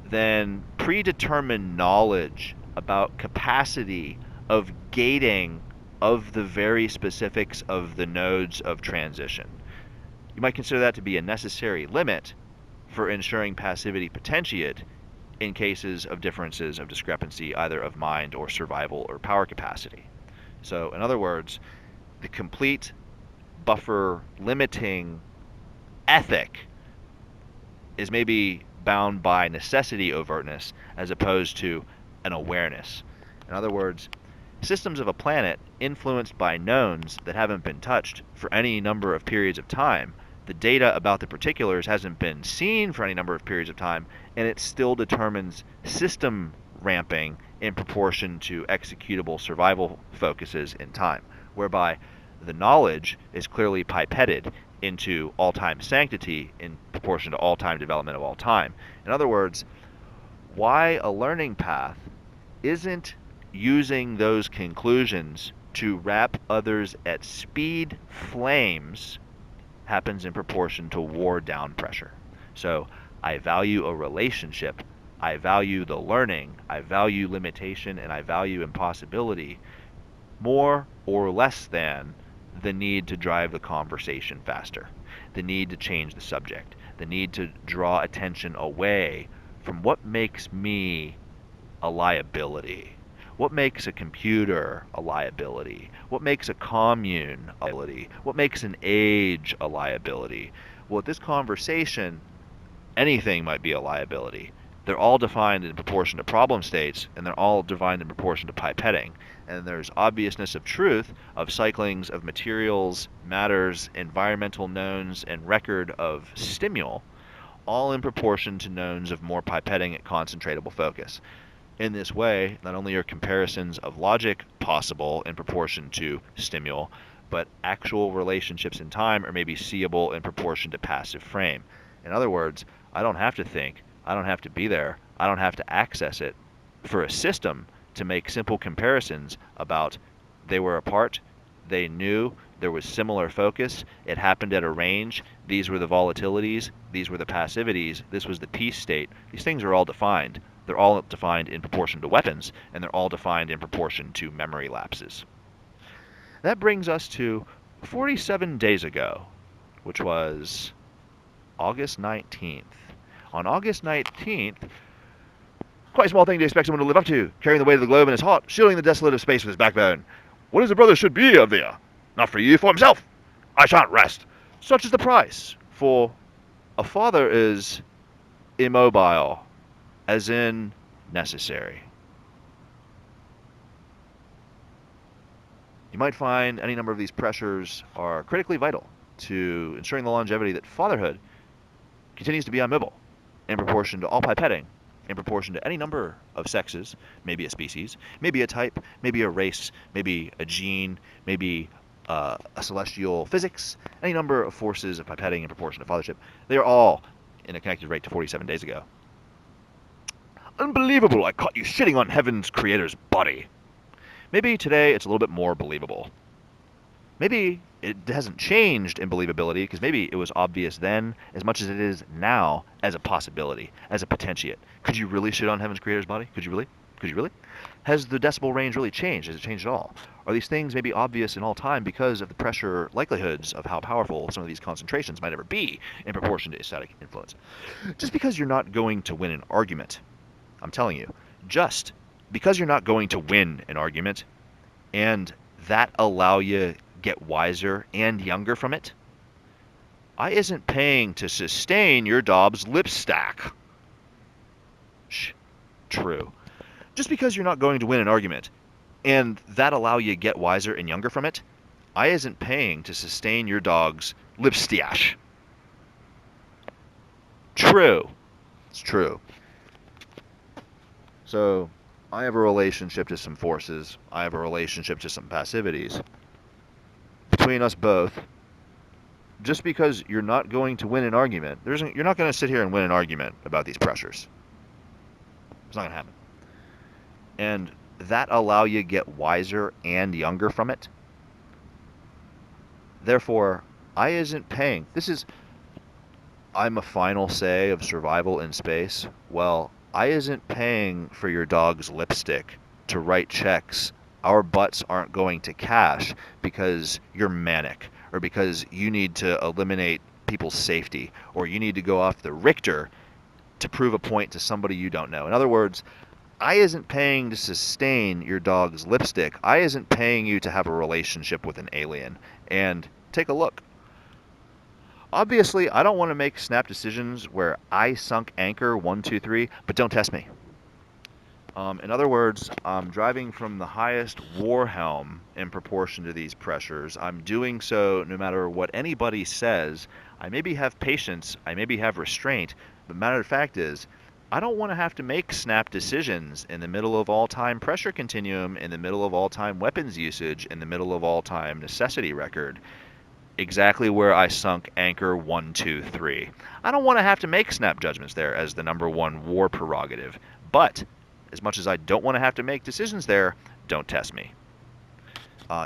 than predetermined knowledge about capacity of gating of the very specifics of the nodes of transition. You might consider that to be a necessary limit for ensuring passivity potentiate in cases of differences of discrepancy, either of mind or survival or power capacity. So in other words, the complete buffer limiting ethic is maybe bound by necessity overtness as opposed to an awareness. In other words, systems of a planet influenced by knowns that haven't been touched for any number of periods of time, the data about the particulars hasn't been seen for any number of periods of time, and it still determines system ramping in proportion to executable survival focuses in time, whereby the knowledge is clearly pipetted into all-time sanctity in proportion to all-time development of all time. In other words, why a learning path isn't using those conclusions to wrap others at speed flames happens in proportion to WER down pressure. So I value a relationship, I value the learning, I value limitation, and I value impossibility more or less than the need to drive the conversation faster, the need to change the subject, the need to draw attention away from what makes me a liability. What makes a computer a liability? What makes a commune a liability? What makes an age a liability? Well, with this conversation, anything might be a liability. They're all defined in proportion to problem states, and they're all defined in proportion to pipetting. And there's obviousness of truth of cyclings of materials, matters, environmental knowns, and record of stimul, all in proportion to knowns of more pipetting at concentratable focus. In this way, not only are comparisons of logic possible in proportion to stimul, but actual relationships in time are maybe seeable in proportion to passive frame. In other words, I don't have to think, I don't have to be there, I don't have to access it for a system to make simple comparisons about they were apart, they knew, there was similar focus, it happened at a range, these were the volatilities, these were the passivities, this was the peace state. These things are all defined. They're all defined in proportion to weapons, and they're all defined in proportion to memory lapses. That brings us to 47 days ago, which was August 19th. On August 19th, quite a small thing to expect someone to live up to, carrying the weight of the globe in his heart, shielding the desolate of space with his backbone. What is a brother should be of thee? Not for you, for himself. I shan't rest. Such is the price, for a father is immobile, as in necessary. You might find any number of these pressures are critically vital to ensuring the longevity that fatherhood continues to be immobile in proportion to all pipetting, in proportion to any number of sexes, maybe a species, maybe a type, maybe a race, maybe a gene, maybe a celestial physics, any number of forces of pipetting in proportion to fathership. They are all in a connected rate to 47 days ago. Unbelievable, I caught you shitting on heaven's creator's body. Maybe today it's a little bit more believable. Maybe it hasn't changed in believability because maybe it was obvious then as much as it is now as a possibility, as a potentiate. Could you really shit on heaven's creator's body? Could you really? Could you really? Has the decibel range really changed? Has it changed at all? Are these things maybe obvious in all time because of the pressure likelihoods of how powerful some of these concentrations might ever be in proportion to static influence? Just because you're not going to win an argument, I'm telling you, just because you're not going to win an argument and that allow you get wiser and younger from it, I isn't paying to sustain your Dobbs lip stack. True. Just because you're not going to win an argument and that allow you get wiser and younger from it, I isn't paying to sustain your dog's lip stash. True. It's true. So, I have a relationship to some forces. I have a relationship to some passivities. Between us both, just because you're not going to win an argument, you're not going to sit here and win an argument about these pressures. It's not going to happen. And that allow you to get wiser and younger from it? Therefore, I isn't paying. I'm a final say of survival in space. Well, I isn't paying for your dog's lipstick to write checks our butts aren't going to cash because you're manic, or because you need to eliminate people's safety, or you need to go off the Richter to prove a point to somebody you don't know. In other words, I isn't paying to sustain your dog's lipstick. I isn't paying you to have a relationship with an alien. And take a look. Obviously, I don't want to make snap decisions where I sunk anchor 1, 2, 3, but don't test me. In other words, I'm driving from the highest war helm in proportion to these pressures. I'm doing so no matter what anybody says. I maybe have patience, I maybe have restraint, but matter of fact is, I don't want to have to make snap decisions in the middle of all-time pressure continuum, in the middle of all-time weapons usage, in the middle of all-time necessity record. Exactly where I sunk anchor 1, 2, 3. I don't want to have to make snap judgments there as the #1 war prerogative, but as much as I don't want to have to make decisions there, don't test me.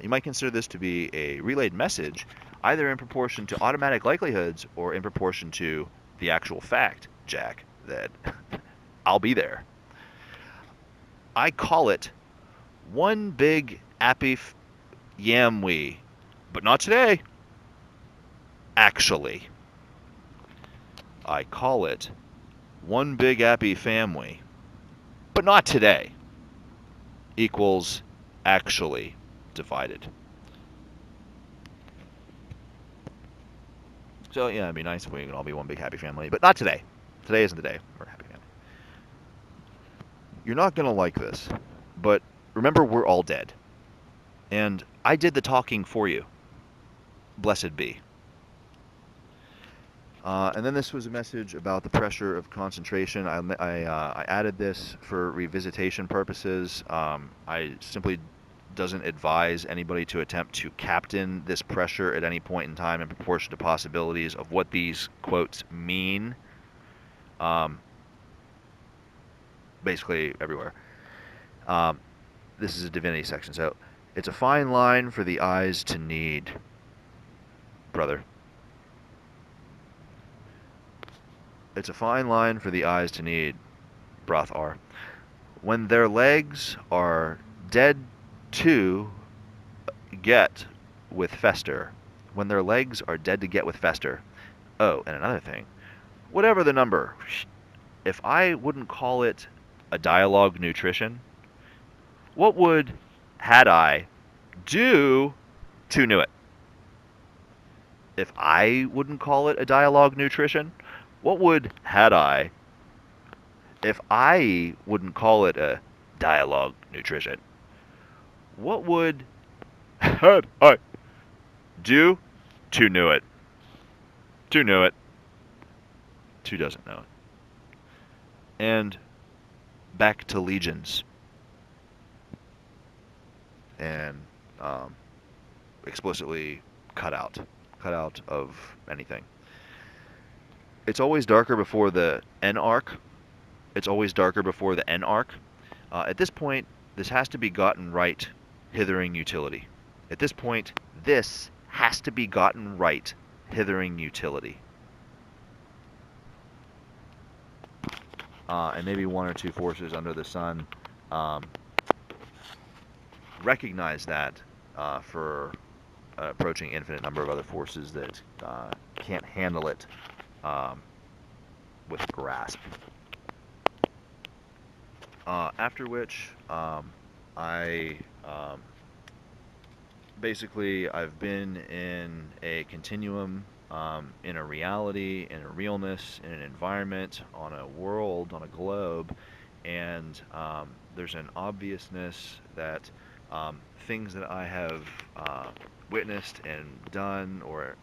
You might consider this to be a relayed message, either in proportion to automatic likelihoods or in proportion to the actual fact, Jack, that I'll be there. I call it one big appy yamwe, but not today. Actually, I call it one big appy family, but not today, equals actually divided. So yeah, it'd be nice if we could all be one big happy family, but not today. Today isn't the day for a happy family. You're not going to like this, but remember, we're all dead. And I did the talking for you. Blessed be. And then this was a message about the pressure of concentration. I added this for revisitation purposes. I simply doesn't advise anybody to attempt to captain this pressure at any point in time in proportion to possibilities of what these quotes mean. Basically everywhere. This is a divinity section, so it's a fine line for the eyes to need, brother. It's a fine line for the eyes to need, broth-R. When their legs are dead to get with fester. When their legs are dead to get with fester. Oh, and another thing. Whatever the number, if I wouldn't call it a dialogue nutrition, what would had I do to know it? If I wouldn't call it a dialogue nutrition, what would had I, if I wouldn't call it a dialogue nutrition, what would had I do to know it? To know it. To doesn't know it. And back to legions. And explicitly cut out of anything. It's always darker before the N arc. It's always darker before the N arc. At this point, this has to be gotten right, hithering utility. At this point, this has to be gotten right, hithering utility. And maybe one or two forces under the sun recognize that for an approaching infinite number of other forces that can't handle it with grasp. After which, basically I've been in a continuum, in a reality, in a realness, in an environment, on a world, on a globe, and there's an obviousness that things that I have witnessed and done or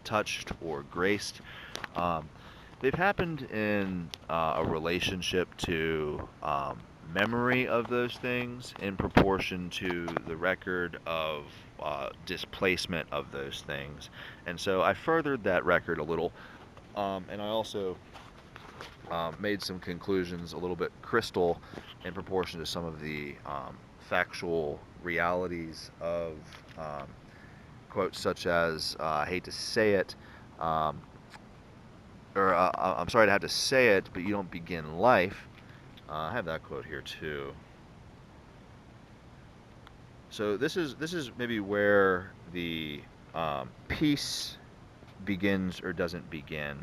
touched or graced, they've happened in a relationship to memory of those things in proportion to the record of displacement of those things. And so I furthered that record a little, and I also made some conclusions a little bit crystal in proportion to some of the factual realities of quotes such as, I hate to say it, um, I'm sorry to have to say it, but you don't begin life. I have that quote here too. So this is maybe where the piece begins or doesn't begin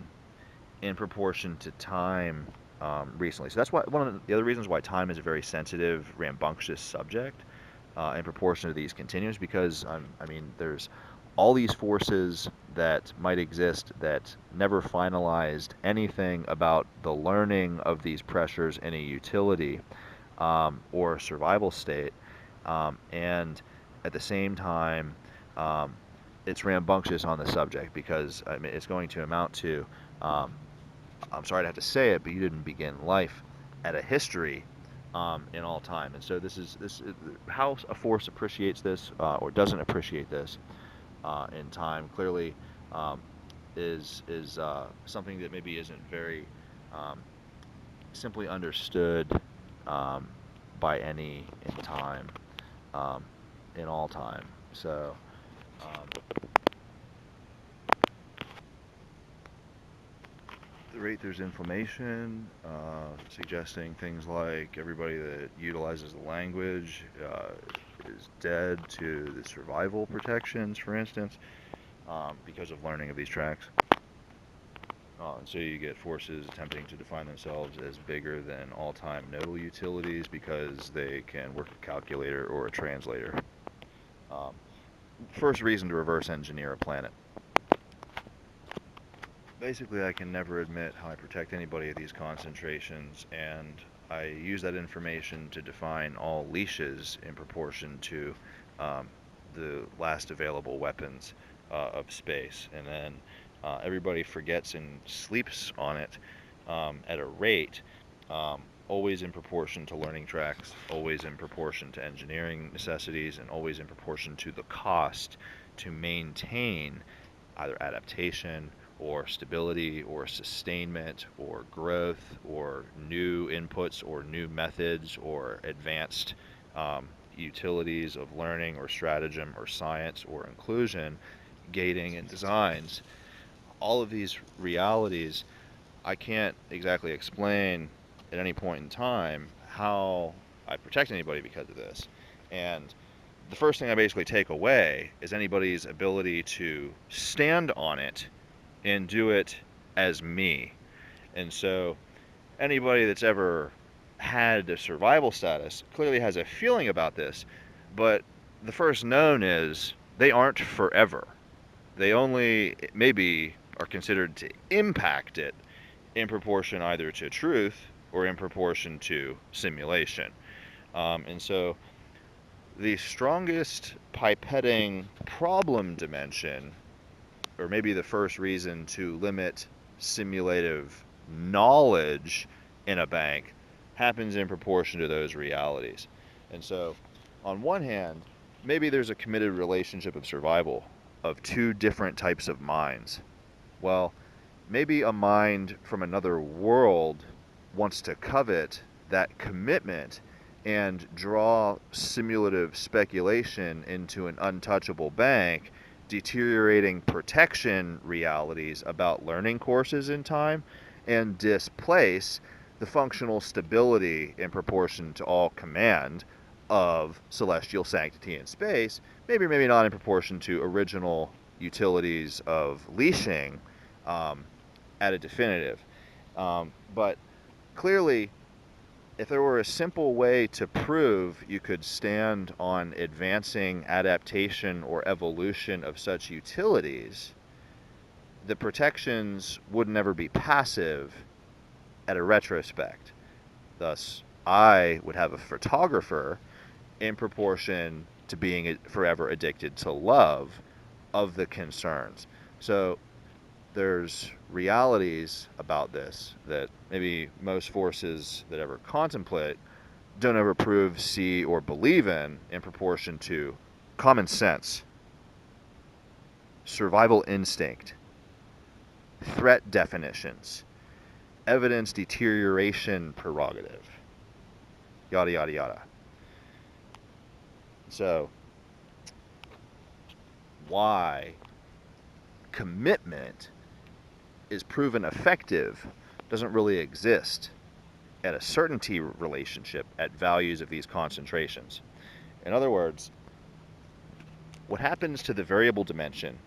in proportion to time recently. So that's why one of the other reasons why time is a very sensitive, rambunctious subject in proportion to these continuums, because I mean, there's all these forces that might exist that never finalized anything about the learning of these pressures in a utility or survival state, and at the same time, um, it's rambunctious on the subject because I mean, it's going to amount to um, I'm sorry to have to say it, but you didn't begin life at a history in all time. And so this is how a force appreciates this or doesn't appreciate this in time. Clearly, um, is something that maybe isn't very um, simply understood um, by any in time, um, in all time. So. The rate there's inflammation, suggesting things like everybody that utilizes the language is dead to the survival protections, for instance, because of learning of these tracks. And so you get forces attempting to define themselves as bigger than all-time nodal utilities because they can work a calculator or a translator. Um, First reason to reverse engineer a planet. Basically, I can never admit how I protect anybody at these concentrations, and I use that information to define all leashes in proportion to the last available weapons of space. And then everybody forgets and sleeps on it at a rate, always in proportion to learning tracks, always in proportion to engineering necessities, and always in proportion to the cost to maintain either adaptation or stability or sustainment or growth or new inputs or new methods or advanced utilities of learning or stratagem or science or inclusion, gating and designs. All of these realities, I can't exactly explain at any point in time how I protect anybody because of this. And the first thing I basically take away is anybody's ability to stand on it and do it as me. And so anybody that's ever had a survival status clearly has a feeling about this, but the first known is they aren't forever. They only maybe are considered to impact it in proportion either to truth or in proportion to simulation. And so the strongest pipetting problem dimension, or maybe the first reason to limit simulative knowledge in a bank, happens in proportion to those realities. And so, on one hand, maybe there's a committed relationship of survival of two different types of minds. Well, maybe a mind from another world wants to covet that commitment and draw simulative speculation into an untouchable bank, deteriorating protection realities about learning courses in time, and displace the functional stability in proportion to all command of celestial sanctity in space, maybe or maybe not in proportion to original utilities of leashing at a definitive. But clearly, if there were a simple way to prove you could stand on advancing adaptation or evolution of such utilities, the protections would never be passive at a retrospect. Thus, I would have a photographer in proportion to being forever addicted to love of the concerns. So there's realities about this that maybe most forces that ever contemplate don't ever prove, see, or believe in proportion to common sense, survival instinct, threat definitions, evidence deterioration prerogative. Yada, yada, yada. So, why commitment is proven effective doesn't really exist at a certainty relationship at values of these concentrations. In other words, what happens to the variable dimension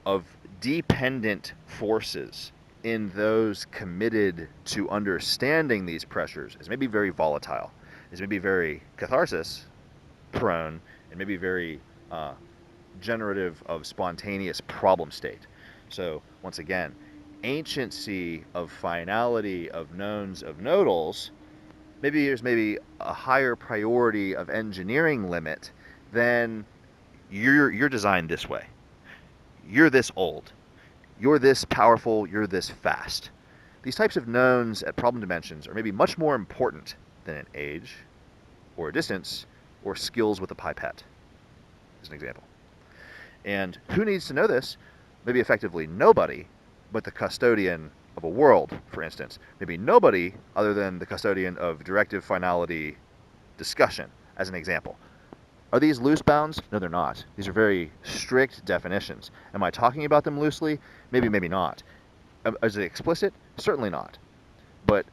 of dependent forces in those committed to understanding these pressures is maybe very volatile, is maybe very catharsis prone, and maybe very generative of spontaneous problem state. So once again, anciency of finality of knowns of nodals, maybe there's a higher priority of engineering limit than you're designed this way. You're this old. You're this powerful. You're this fast. These types of knowns at problem dimensions are maybe much more important than an age or a distance or skills with a pipette, as an example. And who needs to know this? Maybe effectively nobody, but the custodian of a world, for instance. Maybe nobody other than the custodian of directive finality discussion, as an example. Are these loose bounds? No, they're not. These are very strict definitions. Am I talking about them loosely? Maybe, maybe not. Is it explicit? Certainly not. But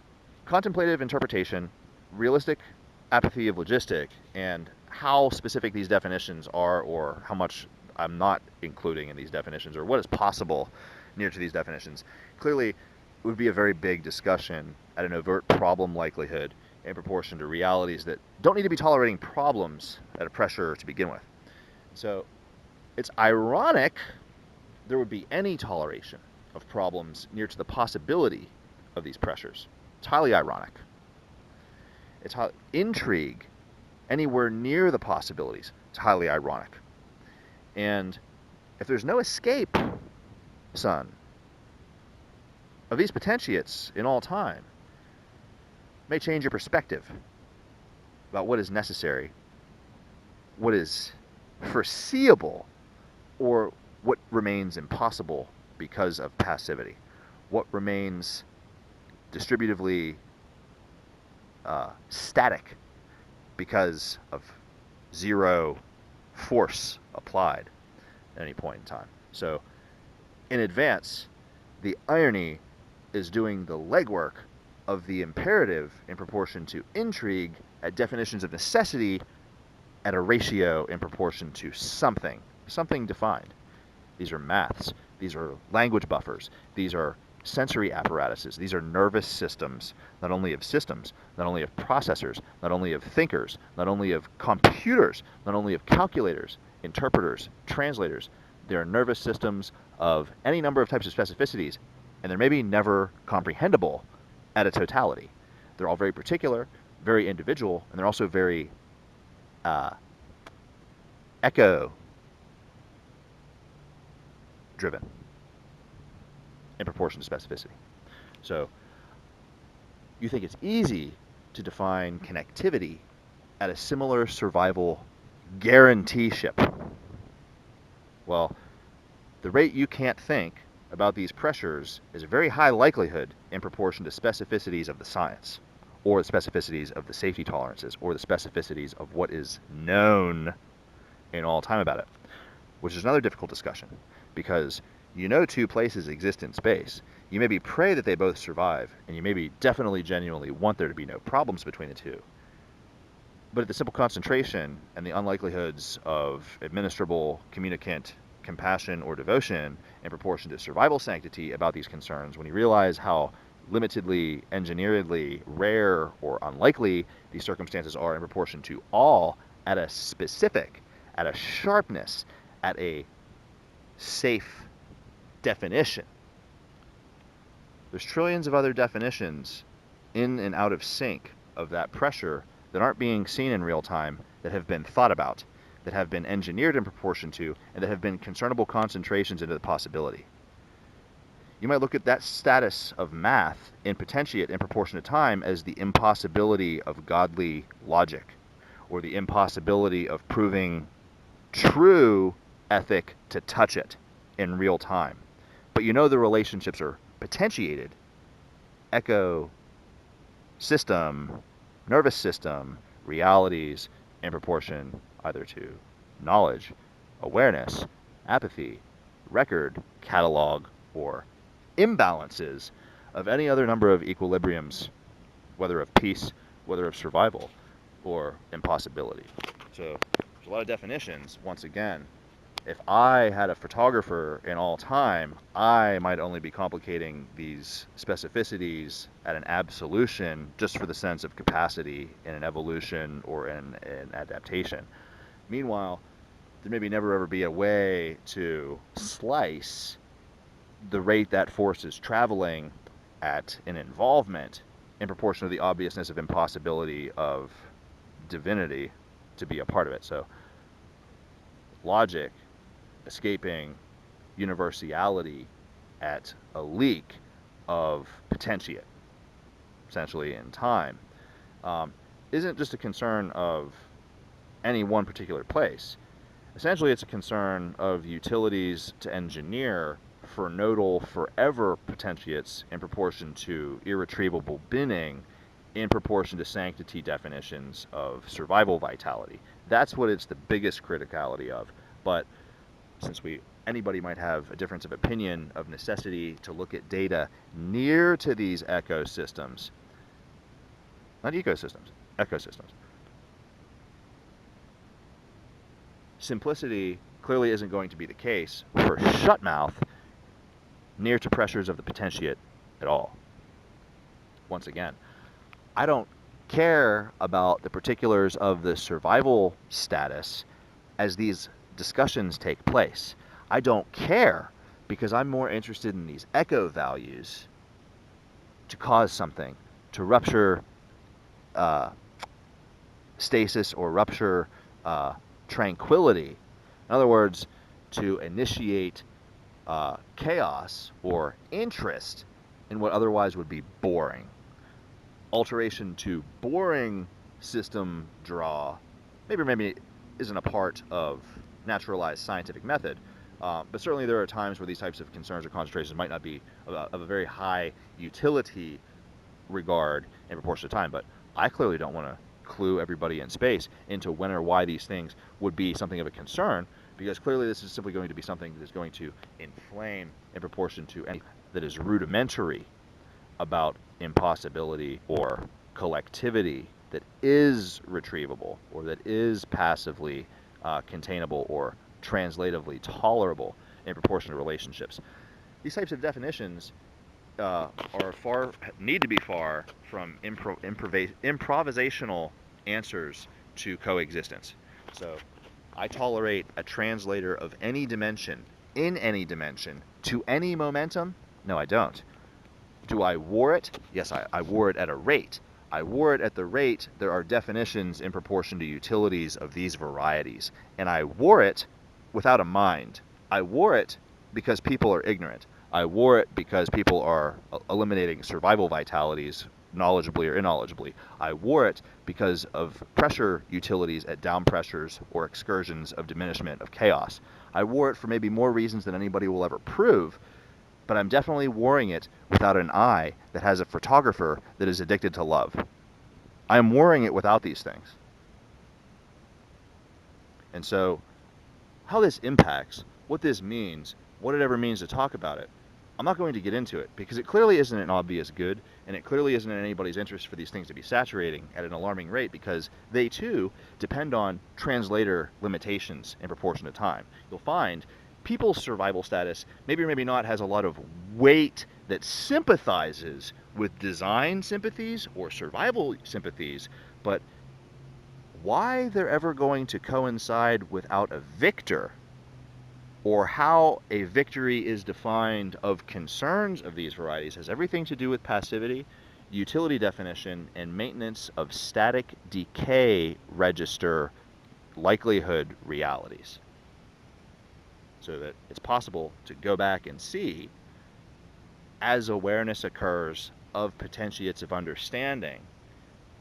contemplative interpretation, realistic apathy of logistic, and how specific these definitions are, or how much I'm not including in these definitions, or what is possible near to these definitions, clearly would be a very big discussion at an overt problem likelihood in proportion to realities that don't need to be tolerating problems at a pressure to begin with. So it's ironic there would be any toleration of problems near to the possibility of these pressures. It's highly ironic. It's intrigue anywhere near the possibilities. It's highly ironic. And if there's no escape, son, of these potentiates in all time, may change your perspective about what is necessary, what is foreseeable, or what remains impossible because of passivity, what remains distributively static because of zero force applied at any point in time. So in advance, the irony is doing the legwork of the imperative in proportion to intrigue at definitions of necessity at a ratio in proportion to something defined. These are maths, these are language buffers, these are sensory apparatuses, these are nervous systems, not only of processors, not only of thinkers, not only of computers, not only of calculators, interpreters, translators. They are nervous systems of any number of types of specificities, and they're maybe never comprehensible at a totality. They're all very particular, very individual, and they're also very echo-driven in proportion to specificity. So you think it's easy to define connectivity at a similar survival guarantee ship. Well, the rate you can't think about these pressures is a very high likelihood in proportion to specificities of the science, or the specificities of the safety tolerances, or the specificities of what is known in all time about it, which is another difficult discussion, because you know two places exist in space. You maybe pray that they both survive, and you maybe definitely genuinely want there to be no problems between the two. But at the simple concentration and the unlikelihoods of administrable, communicant, compassion, or devotion in proportion to survival sanctity about these concerns, when you realize how limitedly, engineeredly rare or unlikely these circumstances are in proportion to all at a specific, at a sharpness, at a safe definition. There's trillions of other definitions in and out of sync of that pressure that aren't being seen in real time, that have been thought about, that have been engineered in proportion to, and that have been concernable concentrations into the possibility. You might look at that status of math in potentiate in proportion to time as the impossibility of godly logic, or the impossibility of proving true ethic to touch it in real time. But you know the relationships are potentiated echo system, nervous system, realities in proportion either to knowledge, awareness, apathy, record, catalog, or imbalances of any other number of equilibriums, whether of peace, whether of survival, or impossibility. So there's a lot of definitions. Once again, if I had a photographer in all time, I might only be complicating these specificities at an absolution just for the sense of capacity in an evolution or in an adaptation. Meanwhile, there may never ever be a way to slice the rate that force is traveling at an involvement in proportion to the obviousness of impossibility of divinity to be a part of it. So logic escaping universality at a leak of potentiate, essentially in time, isn't just a concern of any one particular place. Essentially, it's a concern of utilities to engineer for nodal forever potentiates in proportion to irretrievable binning in proportion to sanctity definitions of survival vitality. That's what it's the biggest criticality of. But since anybody might have a difference of opinion of necessity to look at data near to these ecosystems, not ecosystems, ecosystems, simplicity clearly isn't going to be the case for shut mouth near to pressures of the potentiate at all. Once again, I don't care about the particulars of the survival status as these discussions take place. I don't care because I'm more interested in these echo values to cause something, to rupture stasis or rupture tranquility. In other words, to initiate chaos or interest in what otherwise would be boring. Alteration to boring system draw maybe isn't a part of naturalized scientific method, but certainly there are times where these types of concerns or concentrations might not be of a very high utility regard in proportion to time. But I clearly don't want to clue everybody in space into when or why these things would be something of a concern, because clearly this is simply going to be something that is going to inflame in proportion to anything that is rudimentary about impossibility or collectivity that is retrievable or that is passively containable or translatively tolerable in proportion to relationships. These types of definitions need to be far from improvisational answers to coexistence. So I tolerate a translator of any dimension, in any dimension, to any momentum? No, I don't. Do I war it? Yes, I war it at a rate. I war it at the rate there are definitions in proportion to utilities of these varieties. And I war it without a mind. I war it because people are ignorant. I war it because people are eliminating survival vitalities knowledgeably or inknowledgeably. I war it because of pressure utilities at down pressures or excursions of diminishment of chaos. I war it for maybe more reasons than anybody will ever prove, but I'm definitely warring it without an eye that has a photographer that is addicted to love. I'm warring it without these things. And so how this impacts, what this means, what it ever means to talk about it, I'm not going to get into it because it clearly isn't an obvious good, and it clearly isn't in anybody's interest for these things to be saturating at an alarming rate, because they too depend on translator limitations in proportion to time. You'll find people's survival status maybe or maybe not has a lot of weight that sympathizes with design sympathies or survival sympathies, but why they're ever going to coincide without a victor, or how a victory is defined of concerns of these varieties, has everything to do with passivity, utility definition, and maintenance of static decay register likelihood realities. So that it's possible to go back and see, as awareness occurs of potentiates of understanding,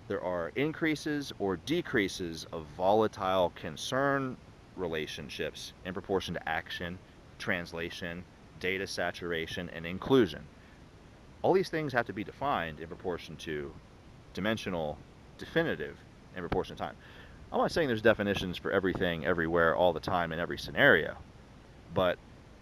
there are increases or decreases of volatile concern relationships in proportion to action, translation, data saturation, and inclusion. All these things have to be defined in proportion to dimensional definitive in proportion to time. I'm not saying there's definitions for everything, everywhere, all the time, in every scenario, but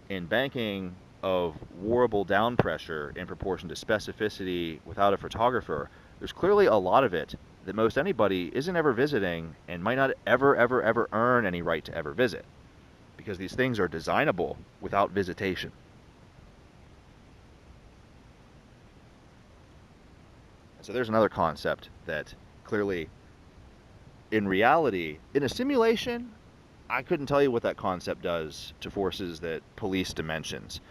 in banking of warrable down pressure in proportion to specificity without a photographer, there's clearly a lot of it that most anybody isn't ever visiting and might not ever earn any right to ever visit, because these things are designable without visitation. So there's another concept that clearly, in reality, in a simulation, I couldn't tell you what that concept does to forces that police dimensions.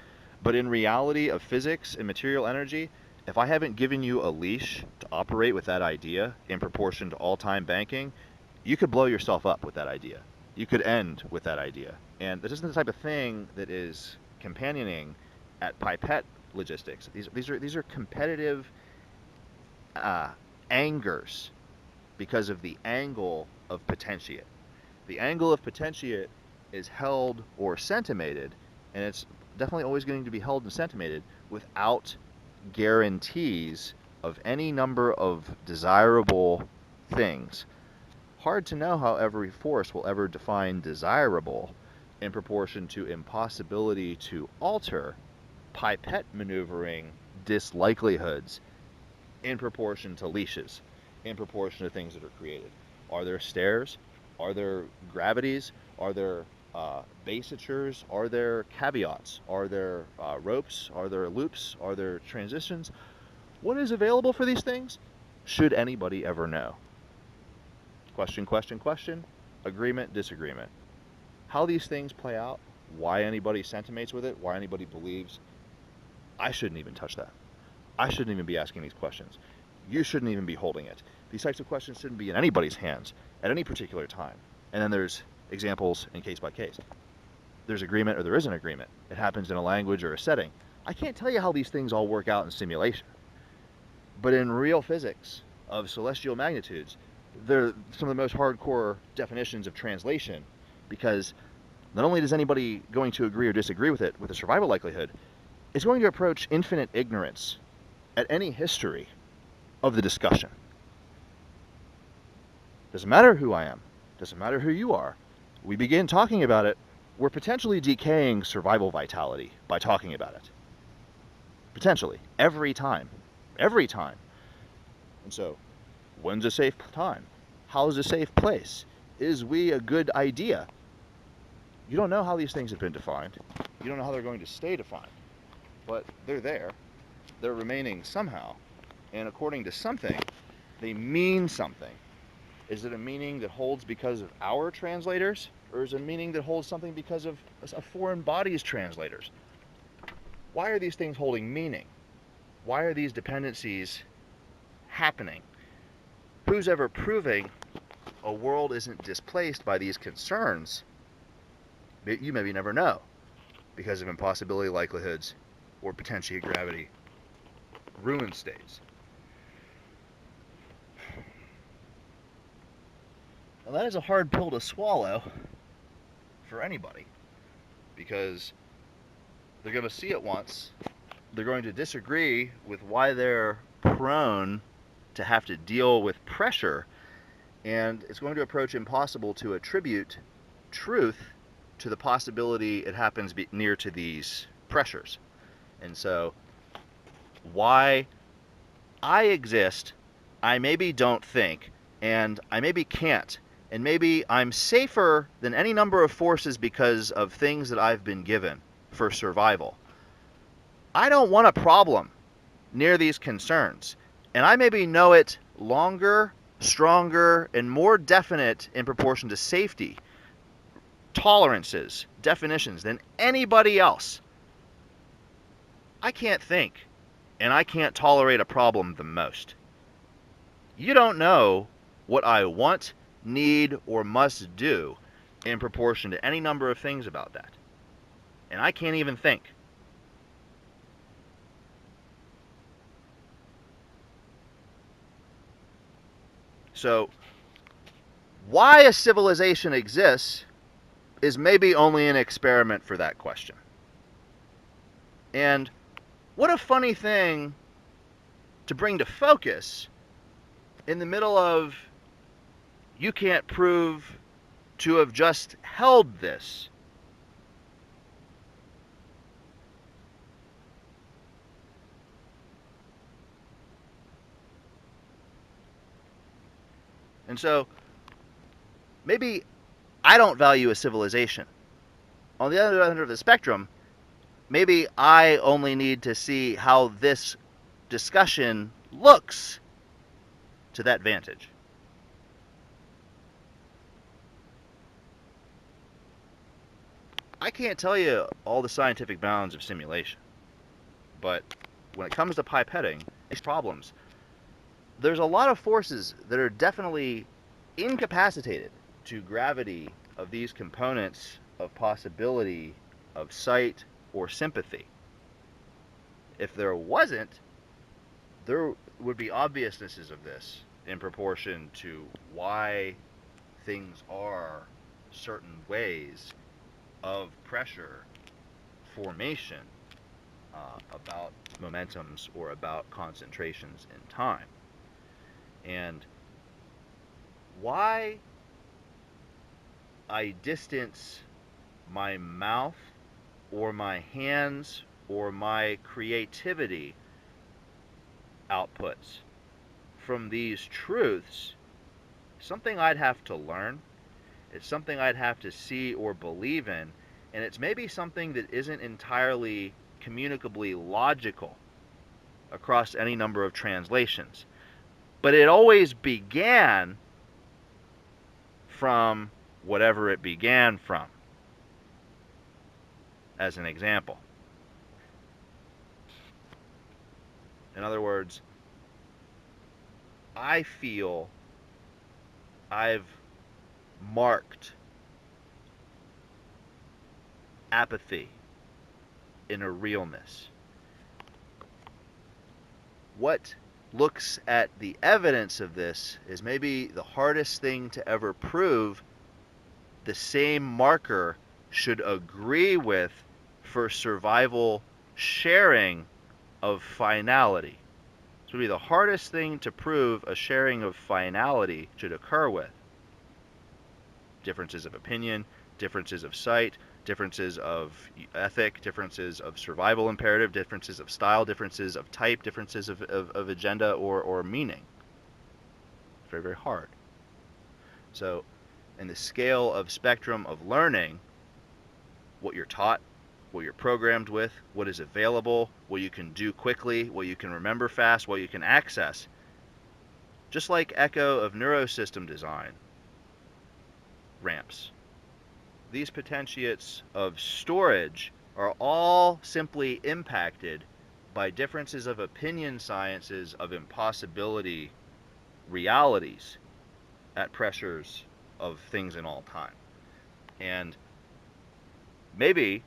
But in reality of physics and material energy, if I haven't given you a leash to operate with that idea in proportion to all-time banking, you could blow yourself up with that idea. You could end with that idea. And this isn't the type of thing that is companioning at pipette logistics. These are competitive angers because of the angle of potentiate. The angle of potentiate is held or centimated, and it's definitely always going to be held and centimated without guarantees of any number of desirable things. Hard to know how every force will ever define desirable in proportion to impossibility to alter pipette maneuvering dislikelihoods in proportion to leashes, in proportion to things that are created. Are there stairs? Are there gravities? Are there basitures? Are there caveats? Are there ropes? Are there loops? Are there transitions? What is available for these things? Should anybody ever know? Question, question, question. Agreement, disagreement. How these things play out, why anybody centimates with it, why anybody believes, I shouldn't even touch that. I shouldn't even be asking these questions. You shouldn't even be holding it. These types of questions shouldn't be in anybody's hands at any particular time. And then there's examples in case by case. There's agreement or there isn't agreement. It happens in a language or a setting. I can't tell you how these things all work out in simulation. But in real physics of celestial magnitudes, they're some of the most hardcore definitions of translation, because not only is anybody going to agree or disagree with it with a survival likelihood, it's going to approach infinite ignorance at any history of the discussion. Doesn't matter who I am, doesn't matter who you are. We begin talking about it, we're potentially decaying survival vitality by talking about it. Potentially, every time. Every time. And so, when's a safe time? How's a safe place? Is we a good idea? You don't know how these things have been defined. You don't know how they're going to stay defined. But they're there. They're remaining somehow. And according to something, they mean something. Is it a meaning that holds because of our translators? Or is it a meaning that holds something because of a foreign body's translators? Why are these things holding meaning? Why are these dependencies happening? Who's ever proving a world isn't displaced by these concerns? You maybe never know, because of impossibility likelihoods or potentiate gravity ruin states. Now that is a hard pill to swallow for anybody, because they're going to see it once, they're going to disagree with why they're prone to have to deal with pressure, and it's going to approach impossible to attribute truth to the possibility it happens near to these pressures. And so, why I exist, I maybe don't think, and I maybe can't, and maybe I'm safer than any number of forces because of things that I've been given for survival. I don't want a problem near these concerns, and I maybe know it longer, stronger, and more definite in proportion to safety, tolerances, definitions than anybody else. I can't think, and I can't tolerate a problem the most. You don't know what I want, need, or must do in proportion to any number of things about that. And I can't even think. So, why a civilization exists is maybe only an experiment for that question. And what a funny thing to bring to focus in the middle of, you can't prove to have just held this. And so maybe I don't value a civilization. On the other end of the spectrum, maybe I only need to see how this discussion looks to that vantage. I can't tell you all the scientific bounds of simulation, but when it comes to pipetting these problems, there's a lot of forces that are definitely incapacitated to gravity of these components of possibility of sight or sympathy. If there wasn't, there would be obviousnesses of this in proportion to why things are certain ways of pressure formation, about momentums or about concentrations in time. And why I distance my mouth or my hands or my creativity outputs from these truths, something I'd have to learn. It's something I'd have to see or believe in, and it's maybe something that isn't entirely communicably logical across any number of translations. But it always began from whatever it began from, as an example. In other words, I feel I've marked apathy in a realness. What looks at the evidence of this is maybe the hardest thing to ever prove the same marker should agree with for survival sharing of finality. This would be the hardest thing to prove a sharing of finality should occur with. Differences of opinion, differences of sight, differences of ethic, differences of survival imperative, differences of style, differences of type, differences of agenda or meaning. It's very, very hard. So in the scale of spectrum of learning, what you're taught, what you're programmed with, what is available, what you can do quickly, what you can remember fast, what you can access, just like echo of neurosystem design ramps, these potentiates of storage are all simply impacted by differences of opinion sciences of impossibility realities at pressures of things in all time. And maybe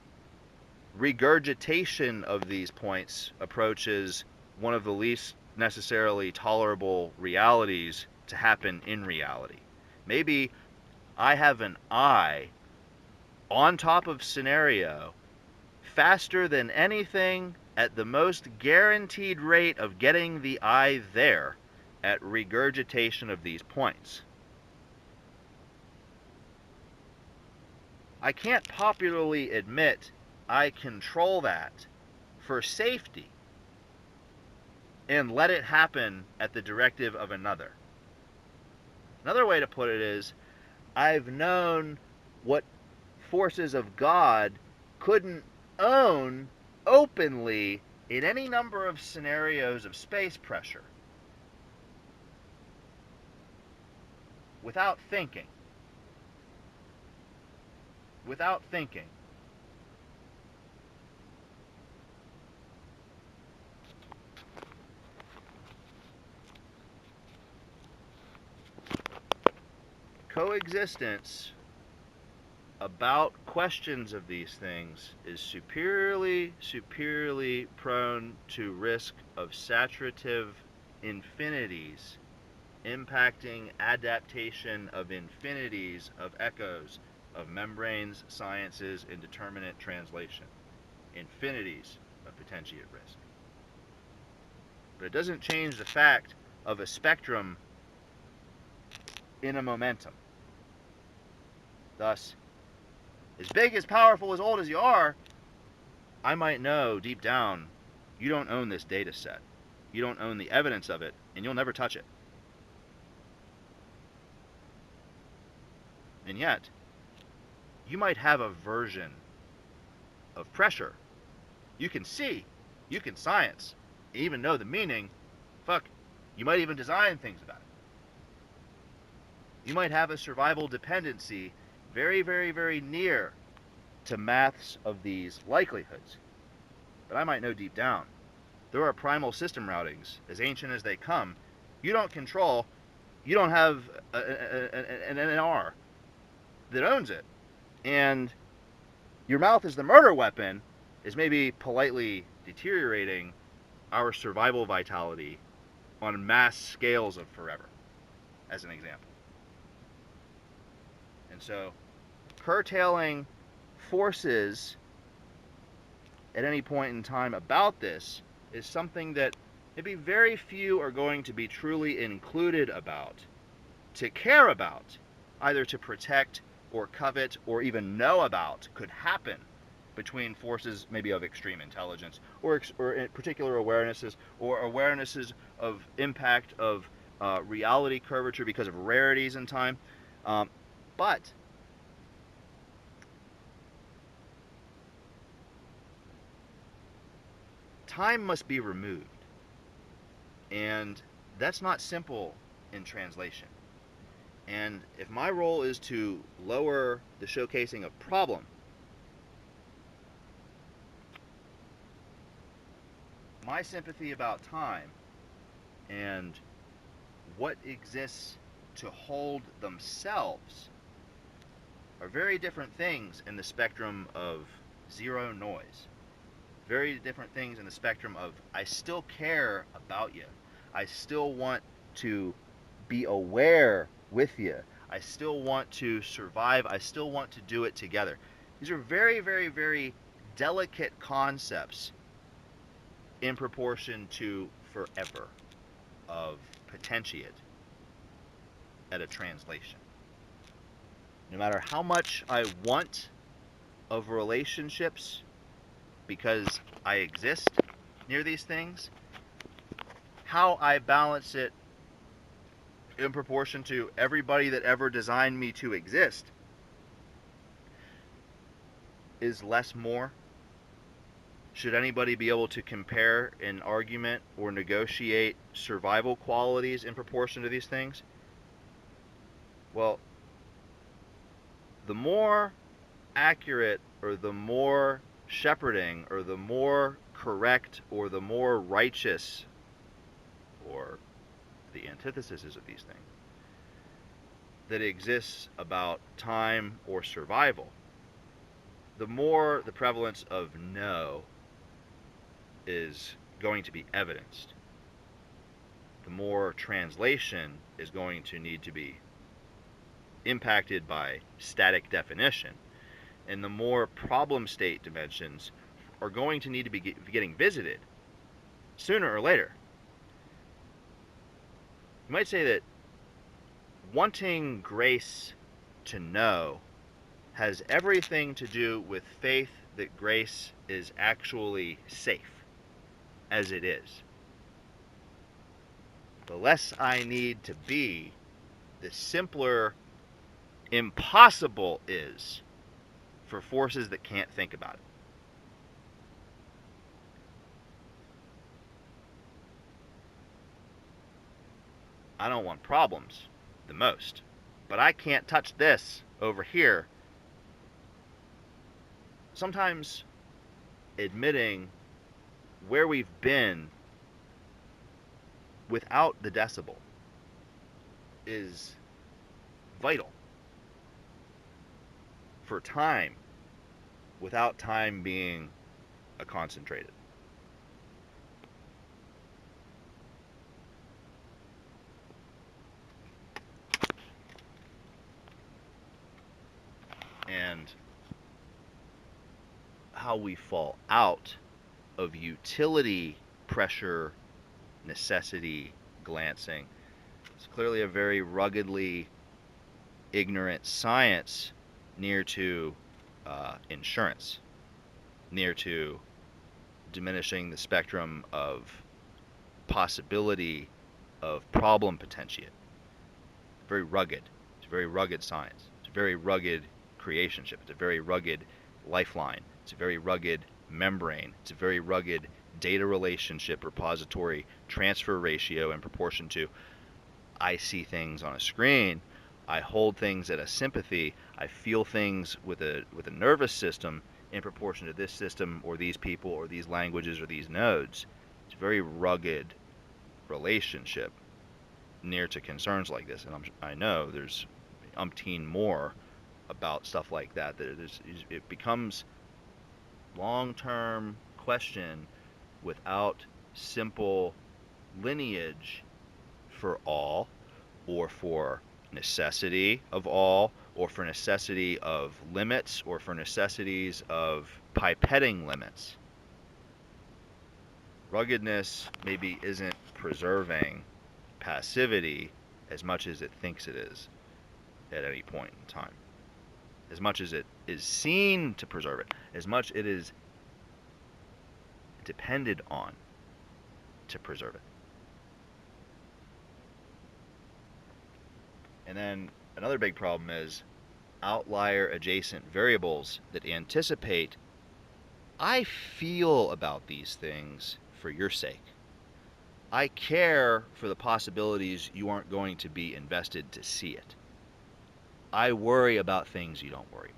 regurgitation of these points approaches one of the least necessarily tolerable realities to happen in reality. Maybe I have an I on top of scenario faster than anything at the most guaranteed rate of getting the I there at regurgitation of these points. I can't popularly admit I control that for safety and let it happen at the directive of another. Another way to put it is, I've known what forces of God couldn't own openly in any number of scenarios of space pressure without thinking. Without thinking. Coexistence about questions of these things is superiorly prone to risk of saturative infinities impacting adaptation of infinities of echoes of membranes, sciences, indeterminate translation. Infinities of potentiate risk. but it doesn't change the fact of a spectrum in a momentum. Thus, as big, as powerful, as old as you are, I might know deep down you don't own this data set. You don't own the evidence of it, and you'll never touch it. And yet, you might have a version of pressure. You can see, you can science, even know the meaning. Fuck, you might even design things about it. You might have a survival dependency very, very, very near to maths of these likelihoods. But I might know deep down, there are primal system routings, as ancient as they come, you don't control. You don't have an NR that owns it. And your mouth as the murder weapon is maybe politely deteriorating our survival vitality on mass scales of forever, as an example. And so, curtailing forces at any point in time about this is something that maybe very few are going to be truly included about, to care about, either to protect or covet or even know about could happen between forces maybe of extreme intelligence or in particular awarenesses or awarenesses of impact of reality curvature because of rarities in time. But time must be removed, and that's not simple in translation. And if my role is to lower the showcasing of problem, my sympathy about time and what exists to hold themselves are very different things in the spectrum of zero noise. Very different things in the spectrum of I still care about you. I still want to be aware with you. I still want to survive. I still want to do it together. These are very, very, very delicate concepts in proportion to forever of potentiate at a translation. No matter how much I want of relationships because I exist near these things, how I balance it in proportion to everybody that ever designed me to exist is less more. Should anybody be able to compare an argument or negotiate survival qualities in proportion to these things? Well, the more accurate or the more shepherding or the more correct or the more righteous or the antithesis of these things that exists about time or survival, the more the prevalence of no is going to be evidenced. The more translation is going to need to be impacted by static definition, and the more problem state dimensions are going to need to be getting visited sooner or later. You might say that wanting grace to know has everything to do with faith that grace is actually safe as it is. The less I need to be, the simpler impossible is for forces that can't think about it. I don't want problems the most, but I can't touch this over here. Sometimes admitting where we've been without the decibel is vital for time without time being a concentrated. And how we fall out of utility pressure necessity glancing. It's clearly a very ruggedly ignorant science, near to insurance, near to diminishing the spectrum of possibility of problem potentiate. Very rugged. It's a very rugged science. It's a very rugged creationship. It's a very rugged lifeline. It's a very rugged membrane. It's a very rugged data relationship repository transfer ratio in proportion to I see things on a screen, I hold things at a sympathy, I feel things with a nervous system in proportion to this system or these people or these languages or these nodes. It's a very rugged relationship near to concerns like this, and I know there's umpteen more about stuff like that. It becomes long-term question without simple lineage for all, or for necessity of all, or for necessity of limits, or for necessities of pipetting limits. Ruggedness maybe isn't preserving passivity as much as it thinks it is at any point in time. As much as it is seen to preserve it, as much it is depended on to preserve it. And then another big problem is outlier adjacent variables that anticipate, I feel about these things for your sake. I care for the possibilities you aren't going to be invested to see it. I worry about things you don't worry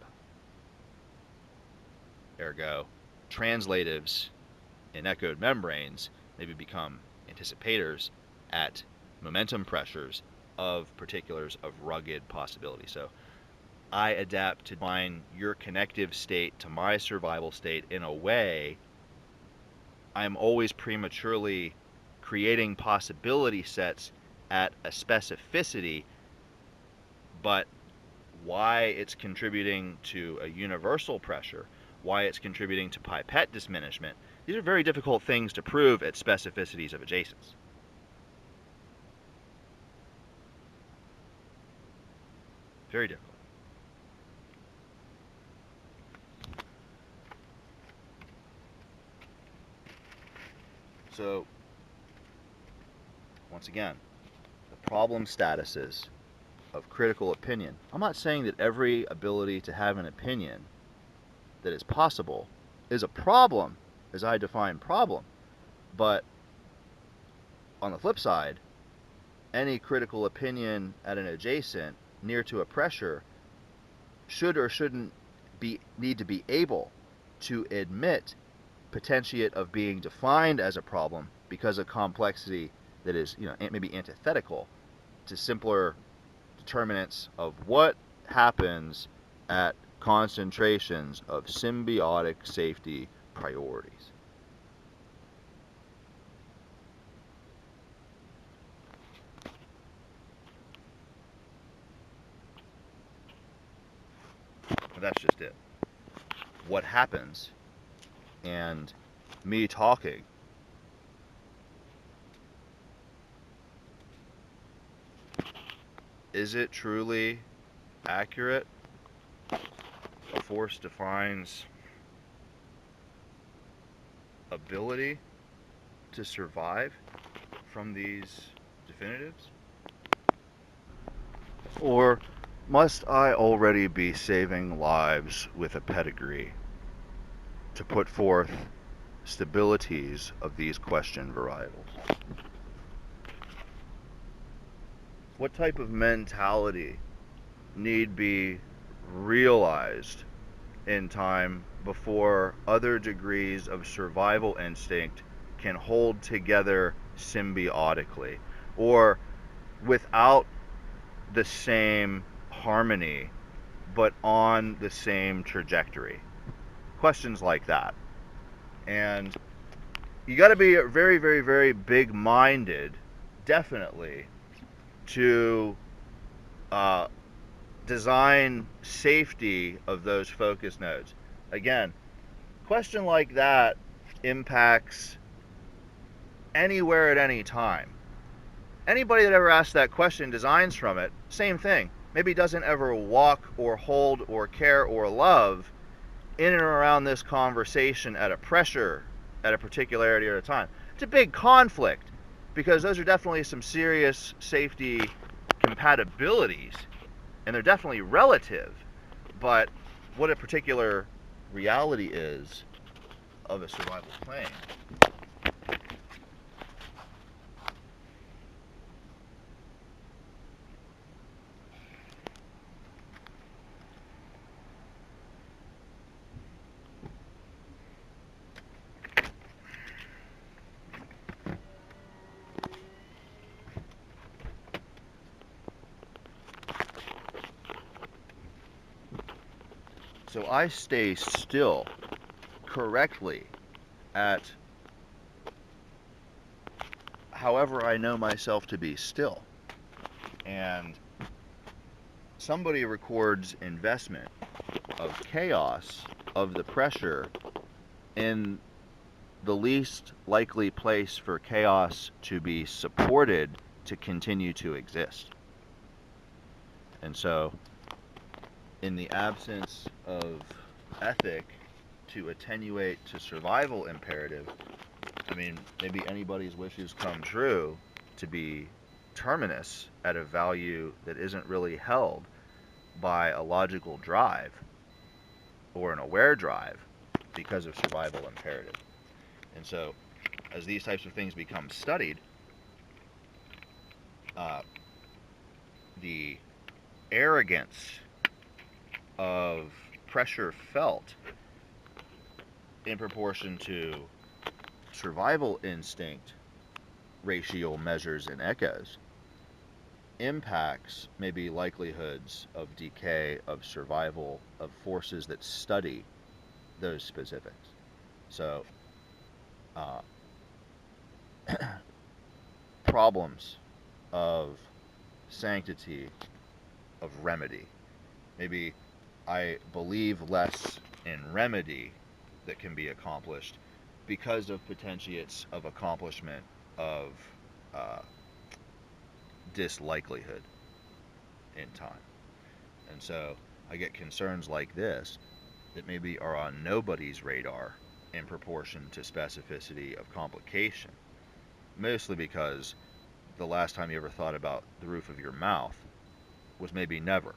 about. Ergo, translatives in echoed membranes maybe become anticipators at momentum pressures of particulars of rugged possibility. So I adapt to define your connective state to my survival state in a way I'm always prematurely creating possibility sets at a specificity, but why it's contributing to a universal pressure, why it's contributing to pipette diminishment, these are very difficult things to prove at specificities of adjacence. Very difficult. So, once again, the problem statuses of critical opinion. I'm not saying that every ability to have an opinion that is possible is a problem, as I define problem. But on the flip side, any critical opinion at an adjacent near to a pressure should or shouldn't need to be able to admit potentiate of being defined as a problem because of complexity that is, maybe antithetical to simpler determinants of what happens at concentrations of symbiotic safety priorities. But that's just it. What happens, and me talking, is it truly accurate? A force defines ability to survive from these definitives? Or must I already be saving lives with a pedigree to put forth stabilities of these question variables? What type of mentality need be realized in time before other degrees of survival instinct can hold together symbiotically, or without the same harmony but on the same trajectory? Questions like that. And you got to be very, very, very big-minded, definitely, to design safety of those focus nodes. Again, question like that impacts anywhere at any time. Anybody that ever asks that question designs from it, same thing. Maybe doesn't ever walk or hold or care or love in and around this conversation at a pressure, at a particularity or at a time. It's a big conflict because those are definitely some serious safety compatibilities, and they're definitely relative. But what a particular reality is of a survival plane. So I stay still correctly at however I know myself to be still. And somebody records investment of chaos, of the pressure, in the least likely place for chaos to be supported to continue to exist. And so, in the absence of ethic to attenuate to survival imperative, I mean, maybe anybody's wishes come true to be terminus at a value that isn't really held by a logical drive or an aware drive because of survival imperative. And so, as these types of things become studied, the arrogance of pressure felt in proportion to survival instinct ratio measures and echoes impacts maybe likelihoods of decay, of survival, of forces that study those specifics. So problems of sanctity, of remedy. Maybe I believe less in remedy that can be accomplished because of potentiates of accomplishment of dislikelihood in time. And so I get concerns like this that maybe are on nobody's radar in proportion to specificity of complication, mostly because the last time you ever thought about the roof of your mouth was maybe never.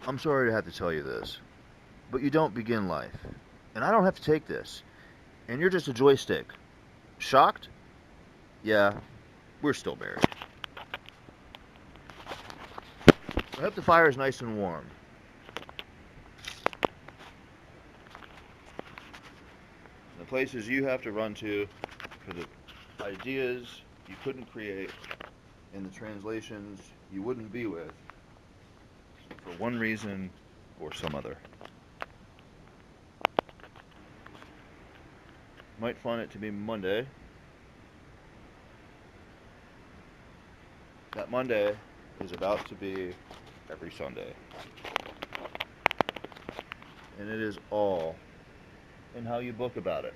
I'm sorry to have to tell you this, but you don't begin life. And I don't have to take this. And you're just a joystick. Shocked? Yeah, we're still buried. I hope the fire is nice and warm. The places you have to run to for the ideas you couldn't create and the translations you wouldn't be with for one reason or some other. Might find it to be Monday. That Monday is about to be every Sunday. And it is all in how you book about it.